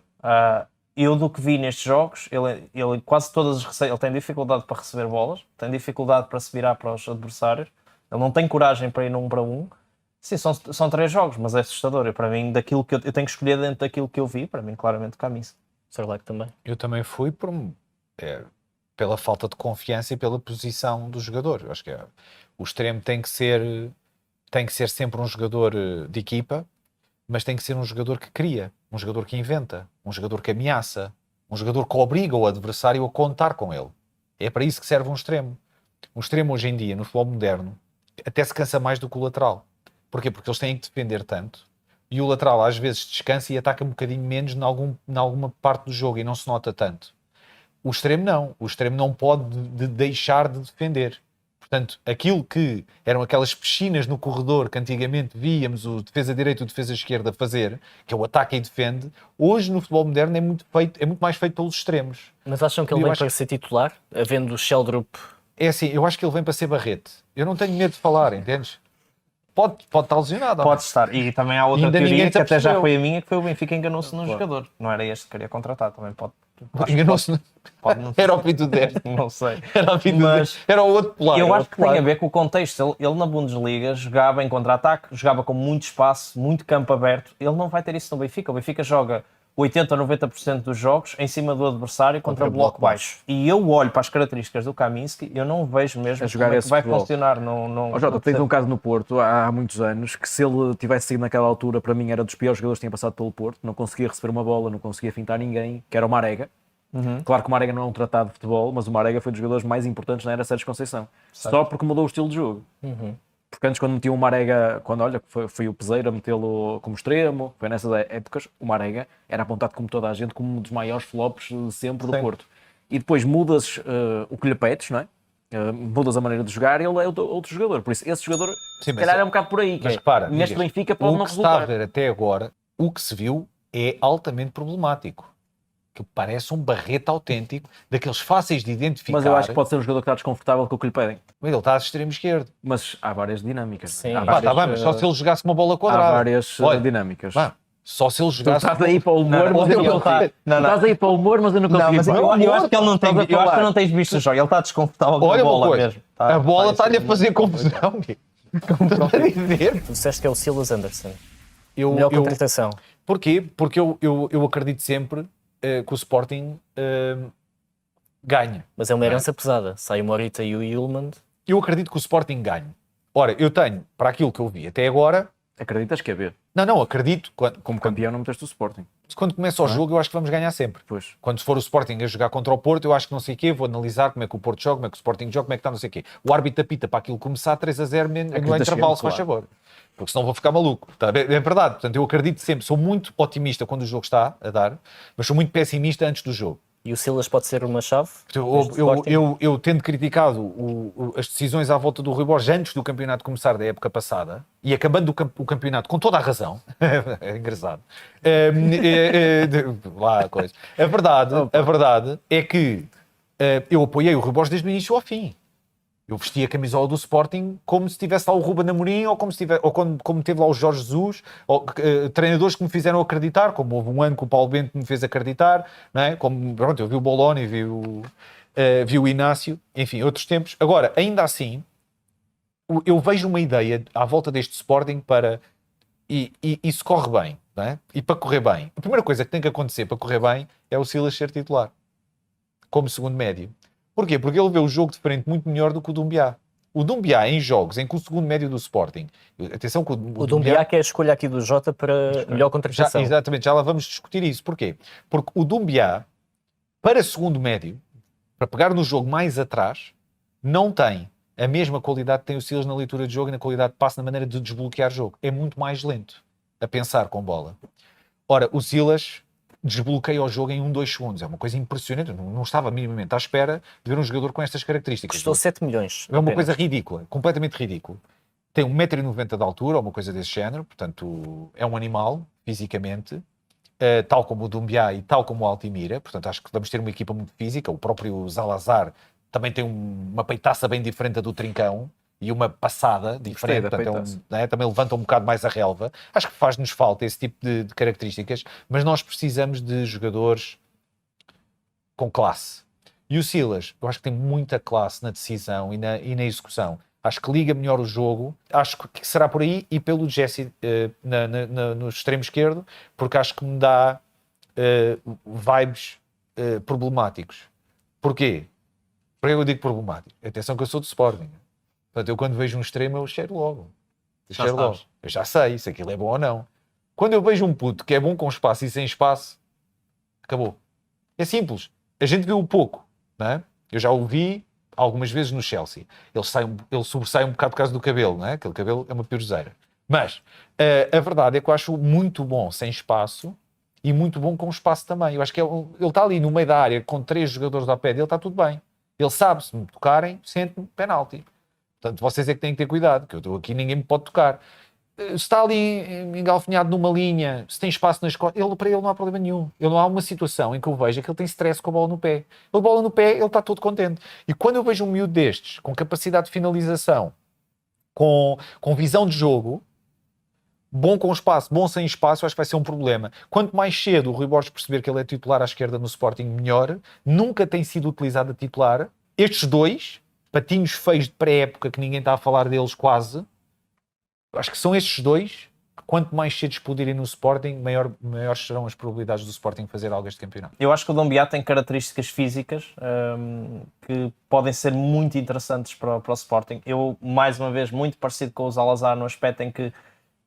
Eu do que vi nestes jogos, ele quase todas as receitas, ele tem dificuldade para receber bolas, tem dificuldade para se virar para os adversários, ele não tem coragem para ir num para um. Sim, são 3 jogos, mas é assustador. E para mim, daquilo que eu tenho que escolher dentro daquilo que eu vi, para mim, claramente, Kaminski. Sarlac também. Eu também fui pela falta de confiança e pela posição do jogador. Eu acho que o extremo tem que ser sempre um jogador de equipa, mas tem que ser um jogador que cria, um jogador que inventa, um jogador que ameaça, um jogador que obriga o adversário a contar com ele. É para isso que serve um extremo. Um extremo hoje em dia, no futebol moderno, até se cansa mais do que o lateral. Porquê? Porque eles têm que defender tanto e o lateral às vezes descansa e ataca um bocadinho menos em alguma parte do jogo e não se nota tanto. O extremo não. O extremo não pode deixar de defender. Portanto, aquilo que eram aquelas piscinas no corredor que antigamente víamos o defesa direito e o defesa esquerda fazer, que é o ataque e defende, hoje no futebol moderno é muito mais feito pelos extremos. Mas acham que ele Eu vem acho para ser titular, havendo o Sheldrup? É assim, eu acho que ele vem para ser Barrete. Eu não tenho medo de falar, entendes? Pode estar lesionado. Pode estar. E também há outra Ainda teoria ninguém que se até já apercebeu. foi a minha, que foi o Benfica enganou-se no jogador. Não era este que queria contratar, também pode. Enganou-se. pode não, Era o fim do 10. não sei. Era o fim do Mas 10. Era o outro pilar. Eu era o acho que outro tem a pilar. ver com o contexto. Ele na Bundesliga jogava em contra-ataque, jogava com muito espaço, muito campo aberto. Ele não vai ter isso no Benfica. O Benfica joga 80 ou 90% dos jogos em cima do adversário contra bloco baixo. E eu olho para as características do Kaminski, eu não vejo mesmo A jogar como é que esse vai futebol. funcionar. Não, Ó Jota, tens um caso no Porto há muitos anos que se ele tivesse saído naquela altura, para mim era dos piores jogadores que tinha passado pelo Porto, não conseguia receber uma bola, não conseguia fintar ninguém, que era o Marega. Claro que o Marega não é um tratado de futebol, mas o Marega foi dos jogadores mais importantes na era Sérgio Conceição. Só porque mudou o estilo de jogo. Porque antes, quando metiam o Marega, foi o Peseiro a metê-lo como extremo, foi nessas épocas, o Marega era apontado como toda a gente, como um dos maiores flops sempre do Porto. E depois mudas o que lhe pedes, não é? Mudas a maneira de jogar e ele é outro jogador. Por isso, esse jogador, se calhar, é um bocado por aí. Mas repara, neste Miguel, Benfica pode o não que se está a resultar. ver até agora, o que se viu é altamente problemático. Que parece um barrete autêntico, daqueles fáceis de identificar. Mas eu acho que pode ser um jogador que está desconfortável com o que lhe pedem. Ele está a extremo esquerdo. Mas há várias dinâmicas. Sim. Há Pá, várias, está bem, mas só se ele jogasse uma bola quadrada. há várias Olha, dinâmicas. pá, só se ele Tu jogasse. estás aí para o humor, mas eu não consigo. Tu estás aí para o humor, mas eu não consigo. Não, mas eu acho que ele não tem. Estás a Eu acho que falar. não tens visto o jogo. Ele está desconfortável com a Olha uma bola coisa, mesmo. Tá- a bola tá está-lhe a fazer confusão. Estou a dizer. Tu disseste que é o Silas Anderson. Eu, Melhor eu, contratação. porquê? Porque eu acredito sempre que o Sporting ganha. Mas é uma herança pesada. Sai o Morita e o Yulman. Eu acredito que o Sporting ganhe. Ora, eu tenho, para aquilo que eu vi até agora, Acreditas que é B? não, acredito. Como campeão não meteste o Sporting. Quando começa o jogo, eu acho que vamos ganhar sempre. Pois. Quando for o Sporting a jogar contra o Porto, eu acho que não sei o quê, vou analisar como é que o Porto joga, como é que o Sporting joga, como é que está, não sei o quê. O árbitro apita para aquilo começar 3-0 no Acreditas intervalo, se sempre, faz claro. favor. Porque senão vou ficar maluco. Tá? É verdade. Portanto, eu acredito sempre. Sou muito otimista quando o jogo está a dar, mas sou muito pessimista antes do jogo. E o Silas pode ser uma chave? Eu tendo criticado as decisões à volta do Rui Borges antes do campeonato começar da época passada e acabando o campeonato com toda a razão, é engraçado. Lá a coisa. A verdade é que eu apoiei o Rui Borges desde o início ao fim. Eu vesti a camisola do Sporting como se estivesse lá o Ruben Amorim ou como teve lá o Jorge Jesus, ou, treinadores que me fizeram acreditar, como houve um ano que o Paulo Bento me fez acreditar, não é? Como, pronto, eu vi o Boloni, vi o Inácio, enfim, outros tempos. Agora, ainda assim, eu vejo uma ideia à volta deste Sporting para... E se corre bem, não é? E para correr bem, a primeira coisa que tem que acontecer para correr bem é o Silas ser titular, como segundo médio. Porquê? Porque ele vê o jogo de frente muito melhor do que o Doumbia. O Doumbia, em jogos em que o segundo médio do Sporting... Atenção que O Doumbia que é a escolha aqui do Jota para melhor contratação. Exatamente, já lá vamos discutir isso. Porquê? Porque o Doumbia, para segundo médio, para pegar no jogo mais atrás, não tem a mesma qualidade que tem o Silas na leitura de jogo e na qualidade de passe, na maneira de desbloquear jogo. É muito mais lento a pensar com bola. Ora, o Silas... desbloqueia o jogo em 1-2 segundos. É uma coisa impressionante. Eu não estava minimamente à espera de ver um jogador com estas características. Custou 7 milhões. É uma apenas. coisa ridícula, completamente ridícula. Tem 1,90 m de altura, ou uma coisa desse género, portanto é um animal, fisicamente, tal como o Doumbia e tal como o Altimira, portanto acho que vamos ter uma equipa muito física. O próprio Zalazar também tem uma peitaça bem diferente da do Trincão, e uma passada diferente, portanto, também levanta um bocado mais a relva. Acho que faz-nos falta esse tipo de características, mas nós precisamos de jogadores com classe. E o Silas, eu acho que tem muita classe na decisão e na execução. Acho que liga melhor o jogo, acho que será por aí, e pelo Jesse no extremo esquerdo, porque acho que me dá vibes problemáticos. Porquê? Porque eu digo problemático. Atenção que eu sou do Sporting. Portanto, eu quando vejo um extremo, eu cheiro logo. Eu já sei se aquilo é bom ou não. Quando eu vejo um puto que é bom com espaço e sem espaço, acabou. É simples. A gente viu pouco, não é? Eu já o vi algumas vezes no Chelsea. Ele sobressai um bocado por causa do cabelo, não é? Aquele cabelo é uma piroseira. Mas a verdade é que eu acho muito bom sem espaço e muito bom com espaço também. Eu acho que ele está ali no meio da área com 3 jogadores ao pé dele, está tudo bem. Ele sabe, se me tocarem, sente-me penalti. Portanto, vocês é que têm que ter cuidado, que eu estou aqui, ninguém me pode tocar. Se está ali engalfinhado numa linha, se tem espaço nas costas, para ele não há problema nenhum. Ele não há uma situação em que eu veja que ele tem stress com a bola no pé. Ele bola no pé, ele está todo contente. E quando eu vejo um miúdo destes, com capacidade de finalização, com visão de jogo, bom com espaço, bom sem espaço, acho que vai ser um problema. Quanto mais cedo o Rui Borges perceber que ele é titular à esquerda no Sporting, melhor. Nunca tem sido utilizado a titular. Estes dois... patinhos feios de pré-época que ninguém está a falar deles quase, acho que são estes dois que quanto mais cedo explodirem no Sporting, maiores serão as probabilidades do Sporting fazer algo este campeonato. Eu acho que o Doumbia tem características físicas que podem ser muito interessantes para o Sporting. Eu, mais uma vez, muito parecido com o Zalazar no aspecto em que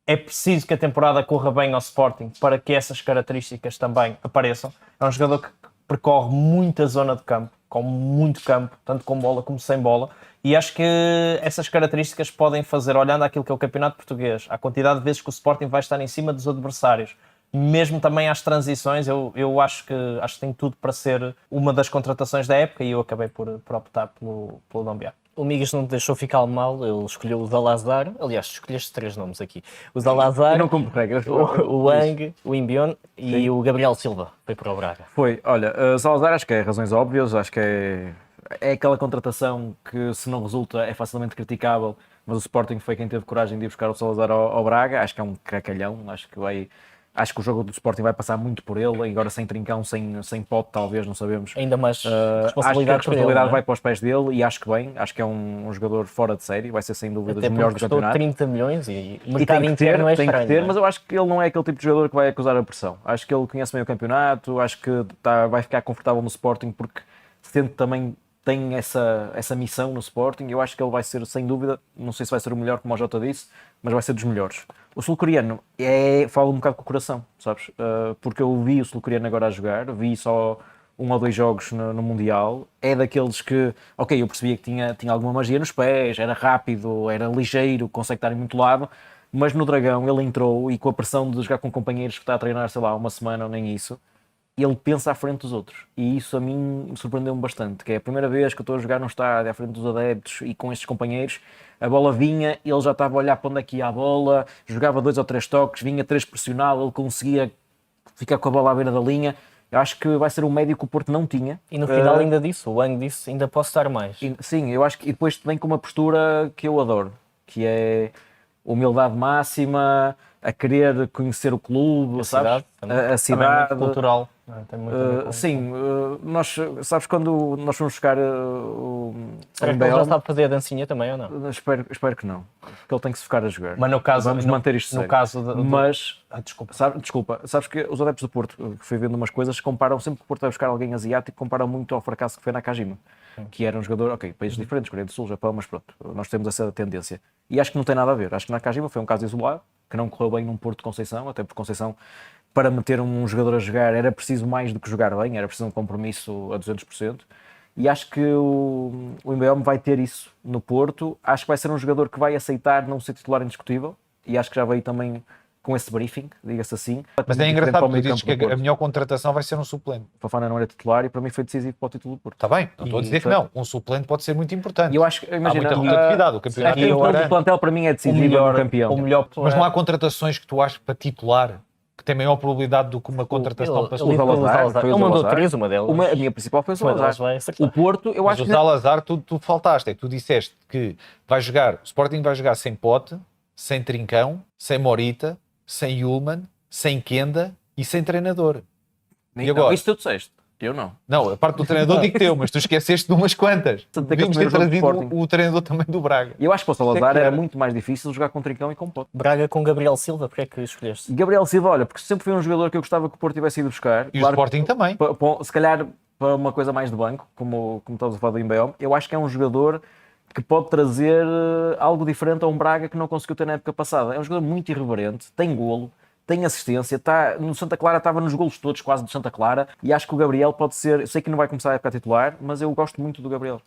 é preciso que a temporada corra bem ao Sporting para que essas características também apareçam. É um jogador que percorre muita zona de campo, com muito campo, tanto com bola como sem bola, e acho que essas características podem fazer, olhando aquilo que é o campeonato português, a quantidade de vezes que o Sporting vai estar em cima dos adversários, mesmo também às transições, eu acho que tem tudo para ser uma das contratações da época, e eu acabei por optar pelo Dombiá. O Migas não te deixou ficar mal, ele escolheu o Zalazar. Aliás, tu escolheste 3 nomes aqui: o Zalazar, Eu não cumpro regras. o Wang, o Imbion e o Gabriel Silva. Foi para o Braga. Foi, olha, Salazar acho que é razões óbvias, acho que é aquela contratação que, se não resulta, é facilmente criticável, mas o Sporting foi quem teve coragem de ir buscar o Salazar ao Braga. Acho que é um cracalhão, acho que o jogo do Sporting vai passar muito por ele, agora sem Trincão, sem Pote, talvez, não sabemos. Ainda mais Acho que a responsabilidade responsabilidade vai para os pés dele, e acho que bem, acho que é um jogador fora de série, vai ser sem dúvida dos melhores do custou campeonato. 30 milhões e o E mercado interno é estranho. tem que ter, não é? mas eu acho que ele não é aquele tipo de jogador que vai acusar a pressão. Acho que ele conhece bem o campeonato, acho que vai ficar confortável no Sporting, porque sente também tem essa missão no Sporting. Eu acho que ele vai ser, sem dúvida, não sei se vai ser o melhor, como o Jota disse, mas vai ser dos melhores. O sul-coreano fala um bocado com o coração, sabes? Porque eu vi o sul-coreano agora a jogar, vi só 1 ou 2 jogos no Mundial. É daqueles que, ok, eu percebia que tinha alguma magia nos pés, era rápido, era ligeiro, consegue estar em muito lado, mas no Dragão ele entrou, e com a pressão de jogar com companheiros que está a treinar, sei lá, uma semana ou nem isso, ele pensa à frente dos outros, e isso a mim me surpreendeu-me bastante, que é a primeira vez que eu estou a jogar num estádio à frente dos adeptos e com estes companheiros. A bola vinha, ele já estava a olhar para onde é que ia a bola, jogava 2 ou 3 toques, vinha 3 pressional, ele conseguia ficar com a bola à beira da linha. Eu acho que vai ser um médio que o Porto não tinha. E no final ainda disse, o Wang disse, ainda posso dar mais. Sim, eu acho que, e depois vem com uma postura que eu adoro, que é humildade máxima, a querer conhecer o clube, sabes? A cidade. Também muito cultural. Tem muito a ver com... Sim, nós, sabes, quando nós fomos buscar o Será que ele já sabe fazer a dancinha também ou não? Espero que não, porque ele tem que se ficar a jogar. Mas no caso, vamos manter isto no sério. caso Mas, desculpa. sabes que os adeptos do Porto, que fui vendo umas coisas, comparam, sempre que o Porto vai buscar alguém asiático, comparam muito ao fracasso que foi na Nakajima, que era um jogador, ok, países diferentes, Coreia do Sul, Japão, mas pronto, nós temos essa tendência. E acho que não tem nada a ver. Acho que Nakajima foi um caso isolado, que não correu bem num Porto de Conceição, até porque Conceição, para meter um jogador a jogar, era preciso mais do que jogar bem, era preciso um compromisso a 200%. E acho que o Imbeom vai ter isso no Porto. Acho que vai ser um jogador que vai aceitar não ser titular indiscutível, e acho que já veio também com esse briefing, diga-se assim. Mas é engraçado que tu dizes que a melhor contratação vai ser um suplente. Fofana não era titular, e para mim foi decisivo para o título do Porto. Está bem, não estou a dizer que não. Um suplente pode ser muito importante. E eu acho que, imagina, há muita rotatividade. O campeonato é o importante. plantel para mim é decisivo no campeão. Mas não há contratações que tu achas para titular que tem maior probabilidade do que uma contratação para o Salazar. Ele mandou 3, uma delas. A minha principal foi o Salazar. O O Porto, eu Mas acho o que... Salazar, tu faltaste. É que tu disseste que o Sporting vai jogar sem Pote, sem Trincão, sem Morita, sem Yulman, sem Kenda e sem treinador. E agora? Isso tu disseste. Eu não. Não, a parte do treinador digo teu, mas tu esqueceste de umas quantas. Devíamos ter trazido o treinador também do Braga. Eu acho que para o Salazar era muito mais difícil jogar com Trincão e com Pote. Braga com Gabriel Silva, porque é que escolheste? Gabriel Silva, olha, porque sempre foi um jogador que eu gostava que o Porto tivesse ido buscar. E o Sporting também. Se calhar para uma coisa mais de banco, como estamos a falar do Imbeom, eu acho que é um jogador que pode trazer algo diferente a um Braga que não conseguiu ter na época passada. É um jogador muito irreverente, tem golo, tem assistência, no Santa Clara estava nos golos todos quase do Santa Clara, e acho que o Gabriel pode ser, eu sei que não vai começar a época titular, mas eu gosto muito do Gabriel.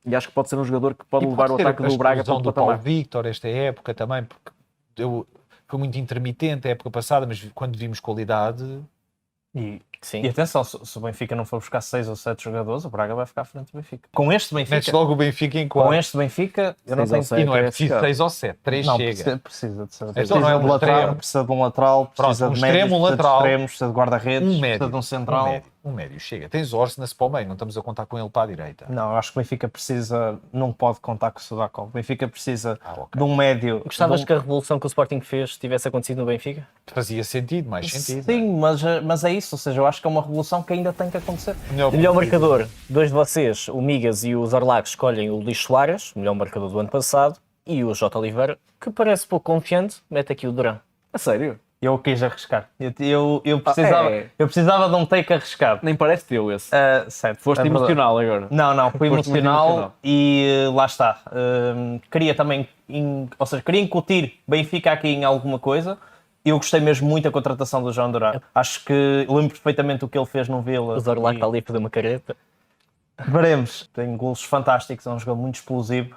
E acho que pode ser um jogador que pode levar o ataque do Braga para o do Paulo Victor esta época também, porque foi muito intermitente a época passada, mas quando vimos qualidade... Sim. E atenção, se o Benfica não for buscar 6 ou 7 jogadores, o Braga vai ficar à frente do Benfica. Com este Benfica... Metes logo o Benfica em 4. Com este Benfica, eu não tenho... E não é preciso 6 ou 7, 3 não, chega. Precisa de ser. Então não é um extremo. Precisa de um lateral, precisa Pronto, de médios, um lateral, precisa de extremos, precisa de guarda-redes, precisa de um central. Um médio chega. Tens Orsnes para o meio, não estamos a contar com ele para a direita. Não, eu acho que o Benfica precisa, não pode contar com o Sudakov. O Benfica precisa de um médio... Gostavas que a revolução que o Sporting fez tivesse acontecido no Benfica? Fazia sentido, mais sentido. Sim, mas é isso, ou seja, eu acho que é uma revolução que ainda tem que acontecer. Melhor marcador, 2 de vocês, o Migas e o Zarlacos, escolhem o Luís Soares, melhor marcador do ano passado, e o Jota Oliveira, que parece pouco confiante, mete aqui o Durão. A sério? Eu quis arriscar. Eu precisava de um take arriscado. Nem parece teu esse. Certo. Foste emocional agora. Não, fui emocional e lá está. Queria também, ou seja, queria incutir Benfica aqui em alguma coisa eu gostei mesmo muito da contratação do João Duran. Acho que lembro perfeitamente o que ele fez no Vila. O Zorlac está ali a fazer uma careta. Veremos. Tem golos fantásticos, é um jogador muito explosivo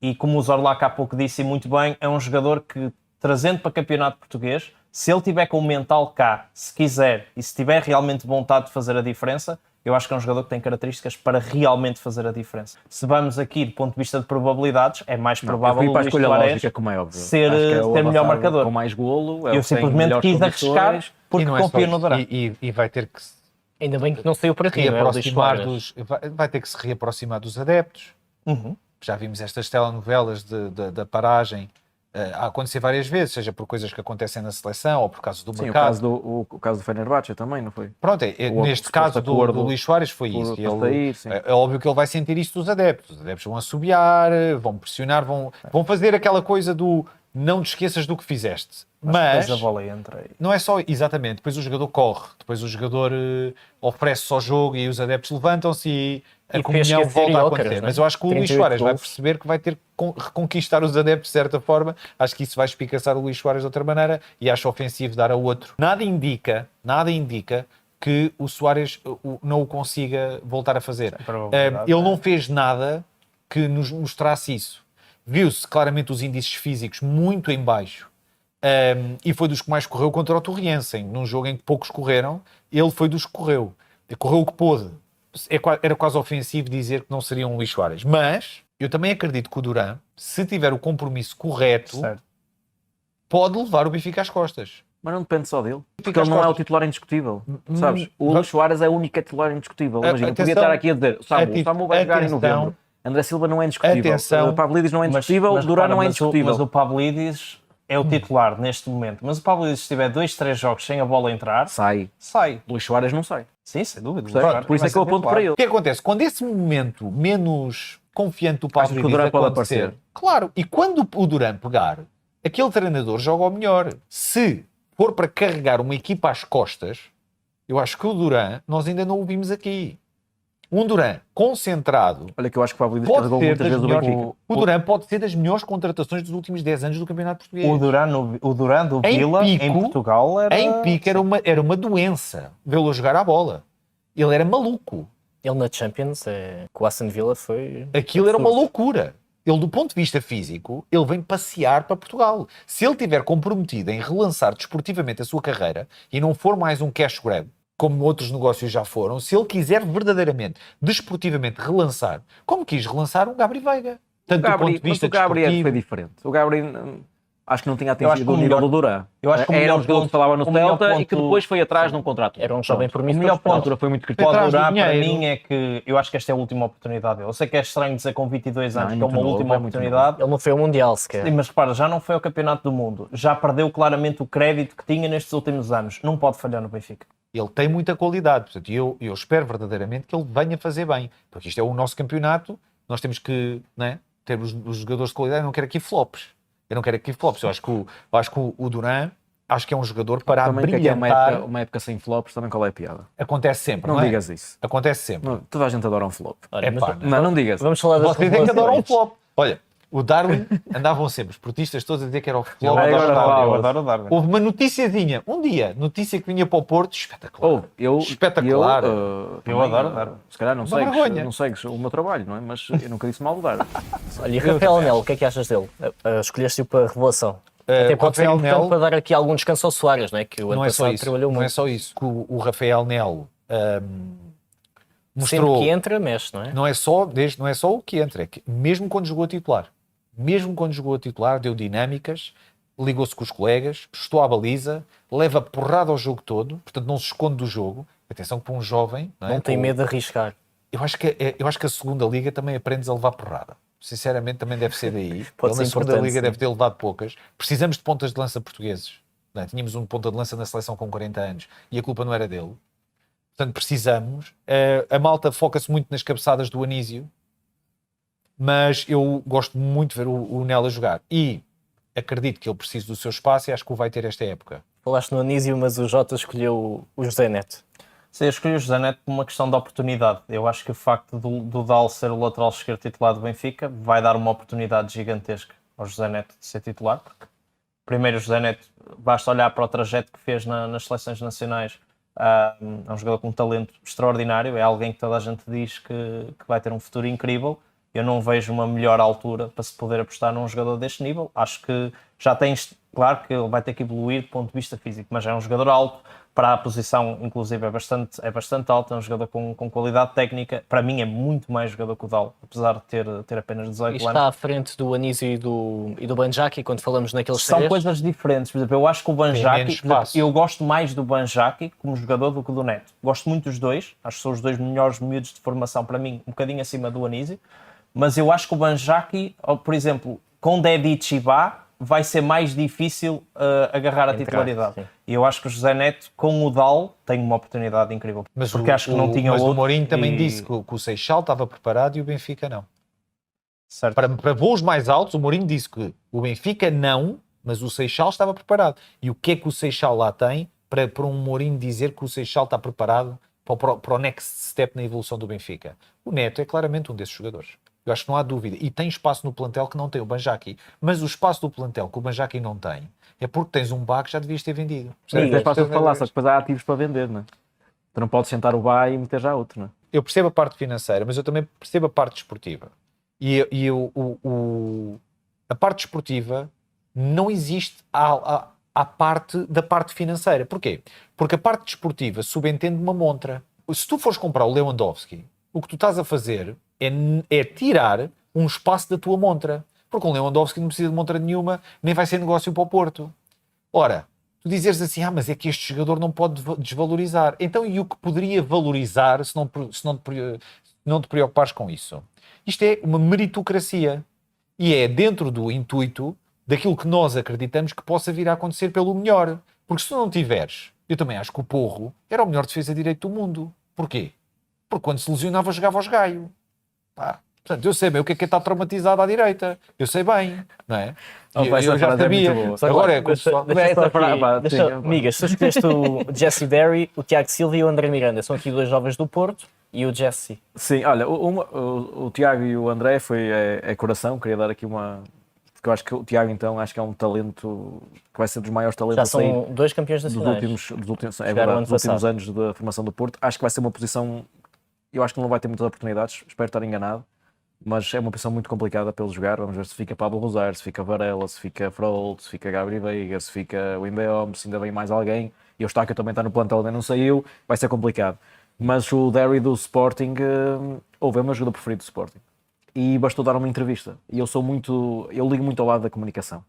e como o Zorlac há pouco disse e muito bem, é um jogador que, trazendo para campeonato português, se ele tiver com o mental cá, se quiser e se tiver realmente vontade de fazer a diferença, eu acho que é um jogador que tem características para realmente fazer a diferença. Se vamos aqui do ponto de vista de probabilidades, é mais provável eu fui o para a Luís escolha Suárez lógica, como é óbvio. ser, Acho que é o ter melhor avançado marcador. com mais golo. É o Eu que tem simplesmente melhores quis arriscar condições. porque não é só confio no isso. Duran. E vai ter que se Ainda bem que não saiu para ti, não é? O Luís reaproximar Soares. vai ter que se reaproximar dos adeptos. Uhum. Já vimos estas telenovelas da paragem a acontecer várias vezes, seja por coisas que acontecem na seleção ou por causa do Sim, mercado. o caso do Fenerbahçe também, não foi? Pronto, O neste suposto caso do acordo Luís Soares foi por- isso. para Ele, sair, sim. é óbvio que ele vai sentir isso dos adeptos. Os adeptos vão assobiar, vão pressionar, vão fazer aquela coisa do não te esqueças do que fizeste. Mas Depois a bola entra aí. não é só, exatamente, depois o jogador corre, depois o jogador oferece-se ao jogo e os adeptos levantam-se e a E comunhão fez volta a Ócaras, acontecer. não é? Mas eu acho que o Luís 38 Soares vai golos. perceber que vai ter que reconquistar os adeptos de certa forma. Acho que isso vai espicaçar o Luís Soares de outra maneira e acho ofensivo dar a outro. Nada indica que o Soares não o consiga voltar a fazer. probabilidade, Ele não fez nada que nos mostrasse isso. Viu-se claramente os índices físicos muito em baixo. E foi dos que mais correu contra o Torriense, num jogo em que poucos correram, ele foi dos que correu. Correu o que pôde. Era quase ofensivo dizer que não seria um Luís Soares. Mas eu também acredito que o Duran, se tiver o compromisso correto, Certo. pode levar o Benfica às costas. Mas não depende só dele. Porque Fica ele às não é o costas. titular indiscutível. Sabes? O va- Luís Soares é o único titular indiscutível. Imagina, podia atenção, estar aqui a dizer: o Samu vai jogar em atenção. novembro. André Silva não é indiscutível. Atenção. Pavlidis não é indiscutível. Duran repara, não é mas indiscutível. Mas o Pavlidis é o titular neste momento. Mas o Pavlidis, se tiver 2, 3 jogos sem a bola entrar, Sai. sai. Luís Soares não sai. Sim, sem dúvida. Percebes? Por isso é que eu aponto para ele. O que acontece? Quando esse momento menos confiante do Achas que o Pavlidis Duran pode acontecer, aparecer? claro, e quando o Duran pegar, aquele treinador joga ao melhor. Se for para carregar uma equipa às costas, eu acho que o Duran, nós ainda não o vimos aqui. Um Duran concentrado Olha que eu acho que o Pavlidis pode carregou ser muitas das vezes o melhores, Benfica. o Duran pode ser das melhores contratações dos últimos 10 anos do Campeonato Português. O Duran do Em Vila, pico- em Portugal, era... Em pique era uma doença vê-lo jogar à bola. Ele era maluco. Ele na Champions, com o Aston Villa, foi... Aquilo era uma loucura. Ele, do ponto de vista físico, ele vem passear para Portugal. Se ele estiver comprometido em relançar desportivamente a sua carreira e não for mais um cash grab, como outros negócios já foram, se ele quiser verdadeiramente, desportivamente, relançar, como quis relançar um Gabri Veiga. Tanto do ponto de Mas vista o Gabri desportivo... foi diferente. O Gabri acho que não tinha acho que atingido o o nível melhor- do Duran. eu acho que o Era melhor um jogador que ponto- falava no o melhor Celta e que ponto- depois foi atrás de um contrato. Era um jovem Pronto. promissor. O melhor Na ponto altura foi muito Pode criticado. atrás do durar para dinheiro. mim é que eu acho que esta é a última oportunidade dele. Eu sei que é estranho dizer com 22 Não, anos é que é muito uma novo, última é muito oportunidade. Ele não foi ao Mundial sequer. Sim, mas repara, já não foi ao Campeonato do Mundo. Já perdeu claramente o crédito que tinha nestes últimos anos. Não pode falhar no Benfica. Ele tem muita qualidade, portanto, eu espero verdadeiramente que ele venha fazer bem, porque isto é o nosso campeonato, nós temos que, né, ter os jogadores de qualidade. Eu não quero aqui flops. Eu acho que o Duran, acho que é um jogador para Também que aqui é brilhantar. uma época sem flops, também qual é a piada? Acontece sempre, Não não é? digas isso. Acontece sempre. Não, toda a gente adora um flop. Olha, É mas pá, Não digas. vamos falar das Vocês é que adoram um revelações. flop. Olha, o Darwin, andavam sempre, os portistas todos a dizer que era o flop. Eu Agora adoro o Darwin, fala. eu adoro o Darwin. Houve uma noticiazinha, um dia, notícia que vinha para o Porto, espetacular. Ou eu Espetacular. Eu também, adoro Darwin. se calhar não Uma vergonha. segues o meu trabalho, não é? Mas eu nunca disse mal do Darwin. Olha, e Rafael Nel, o que é que achas dele? Escolheste-o para revelação. Até pode ser Rafael importante Nel- para dar aqui algum descanso ao Soares, não é? Que o ano Não é só passado isso. trabalhou Não é muito. só isso. Que o Rafael Nel Sempre mostrou. que entra, mexe, não é? Não é só o que entra, é que mesmo quando jogou a titular, deu dinâmicas, ligou-se com os colegas, estou à baliza, leva porrada ao jogo todo, portanto não se esconde do jogo. Atenção que para um jovem, não, é? Não tem medo de arriscar. Eu acho que a segunda liga também aprendes a levar porrada. Sinceramente, também deve ser daí. Pode Ele na ser segunda importante, liga sim. deve ter levado poucas. Precisamos de pontas de lança portugueses. Não é? Tínhamos um ponta de lança na seleção com 40 anos e a culpa não era dele. Portanto, precisamos. A malta foca-se muito nas cabeçadas do Anísio, mas eu gosto muito de ver o Nel a jogar. E acredito que ele precisa do seu espaço e acho que o vai ter esta época. Falaste no Anísio, mas o Jota escolheu o José Neto. Sim, eu escolhi o José Neto por uma questão de oportunidade. Eu acho que o facto do Dal ser o lateral esquerdo titular do Benfica vai dar uma oportunidade gigantesca ao José Neto de ser titular, porque Primeiro, o José Neto, basta olhar para o trajeto que fez nas seleções nacionais. É um jogador com um talento extraordinário, é alguém que toda a gente diz que vai ter um futuro incrível. Eu não vejo uma melhor altura para se poder apostar num jogador deste nível. Acho que já tens, claro que ele vai ter que evoluir do ponto de vista físico, mas é um jogador alto, para a posição, inclusive, é bastante alto, é um jogador com qualidade técnica. Para mim é muito mais jogador que o Dal, apesar de ter apenas 18 anos. Está à frente do Anísio e do Banjaki, quando falamos naqueles São três. coisas diferentes. Por exemplo, eu acho que o Banjaki, espaço. eu gosto mais do Banjaki como jogador do que do Neto. Gosto muito dos dois, acho que são os dois melhores miúdos de formação para mim, um bocadinho acima do Anísio, mas eu acho que o Banjaki, por exemplo, com Dedic e Bá, vai ser mais difícil agarrar a titularidade. Sim. E eu acho que o José Neto, com o Dal, tem uma oportunidade incrível. Mas porque acho que não tinha mas outro. o Mourinho também e- disse que o Seixal estava preparado e o Benfica não. Certo. Para voos mais altos, o Mourinho disse que o Benfica não, mas o Seixal estava preparado. E o que é que o Seixal lá tem para um Mourinho dizer que o Seixal está preparado para o next step na evolução do Benfica? O Neto é claramente um desses jogadores. Eu acho que não há dúvida. E tem espaço no plantel que não tem o Banjaki. Mas o espaço do plantel que o Banjaki não tem é porque tens um Bá que já devias ter vendido. É fácil de falar, só que depois há ativos para vender, não é? Tu não podes sentar o Bá e meter já outro, não é? Eu percebo a parte financeira, mas eu também percebo a parte desportiva. A parte desportiva não existe à parte da parte financeira. Porquê? Porque a parte desportiva subentende uma montra. Se tu fores comprar o Lewandowski, o que tu estás a fazer é tirar um espaço da tua montra. Porque o Lewandowski não precisa de montra nenhuma, nem vai ser negócio para o Porto. Ora, tu dizeres assim, mas é que este jogador não pode desvalorizar. Então, e o que poderia valorizar se não te preocupares com isso? Isto é uma meritocracia. E é dentro do intuito daquilo que nós acreditamos que possa vir a acontecer pelo melhor. Porque se tu não tiveres, eu também acho que o Porro era o melhor defesa direito do mundo. Porquê? Porque quando se lesionava, jogava aos gaio. Pá. Portanto, eu sei bem o que é estar traumatizado à direita. Eu sei bem, não é? Eu já sabia. Agora é como Amigas, tu escolheste o Jesse Derry, o Tiago Silva e o André Miranda. São aqui dois jovens do Porto e o Jesse. Sim, olha, o Tiago e o André é coração, queria dar aqui uma... Porque eu acho que o Tiago, então, acho que é um talento que vai ser dos maiores talentos Já a sair são dois campeões dos nacionais. últimos anos da formação do Porto. Acho que vai ser uma posição, eu acho que não vai ter muitas oportunidades, espero estar enganado, mas é uma posição muito complicada para ele jogar. Vamos ver se fica Pablo Rosário, se fica Varela, se fica Frolt, se fica Gabriel Veiga, se fica o Imbeom, se ainda vem mais alguém. E o Eustáquio também está no plantel, ainda não saiu, vai ser complicado. Mas o Derry do Sporting, é o meu jogador preferido do Sporting. E bastou dar uma entrevista. E eu ligo muito ao lado da comunicação.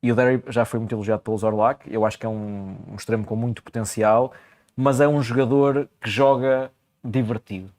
E o Derry já foi muito elogiado pelo Zorlac. Eu acho que é um extremo com muito potencial, mas é um jogador que joga divertido,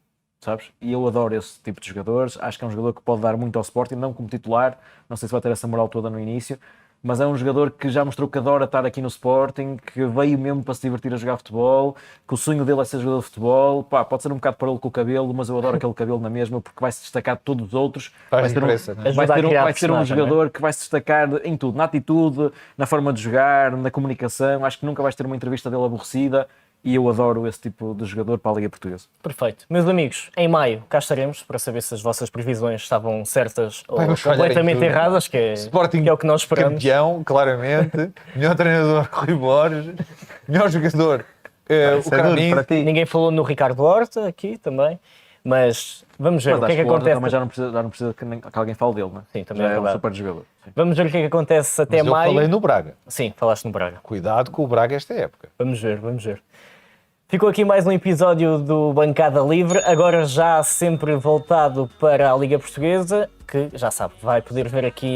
sabes? E eu adoro esse tipo de jogadores. Acho que é um jogador que pode dar muito ao Sporting, não como titular. Não sei se vai ter essa moral toda no início, mas é um jogador que já mostrou que adora estar aqui no Sporting, que veio mesmo para se divertir a jogar futebol, que o sonho dele é ser jogador de futebol. Pá, pode ser um bocado parolo com o cabelo, mas eu adoro aquele cabelo na mesma, porque vai se destacar de todos os outros. Faz Vai ser diferença, não é? vai ser um personagem, jogador que vai se destacar em tudo, na atitude, na forma de jogar, na comunicação. Acho que nunca vais ter uma entrevista dele aborrecida. E eu adoro esse tipo de jogador para a Liga Portuguesa. Perfeito. Meus amigos, em maio cá estaremos para saber se as vossas previsões estavam certas ou Vamos falhar em completamente tudo. erradas, que Sporting é o que nós esperamos. campeão, claramente. Melhor treinador, Rui Borges. Melhor jogador, o Isso é duro Carminho. para ti. Ninguém falou no Ricardo Horta aqui também, mas vamos ver Mas o que é acho que o Horta acontece. também já não precisa que alguém fale dele, não é? Sim, também Já é é um verdade. super jogador. Sim. Vamos ver o que é que acontece até Mas eu maio. falei no Braga. Sim, falaste no Braga. Cuidado com o Braga esta época. Vamos ver, vamos ver. Ficou aqui mais um episódio do Bancada Livre, agora já sempre voltado para a Liga Portuguesa, que já sabe, vai poder ver aqui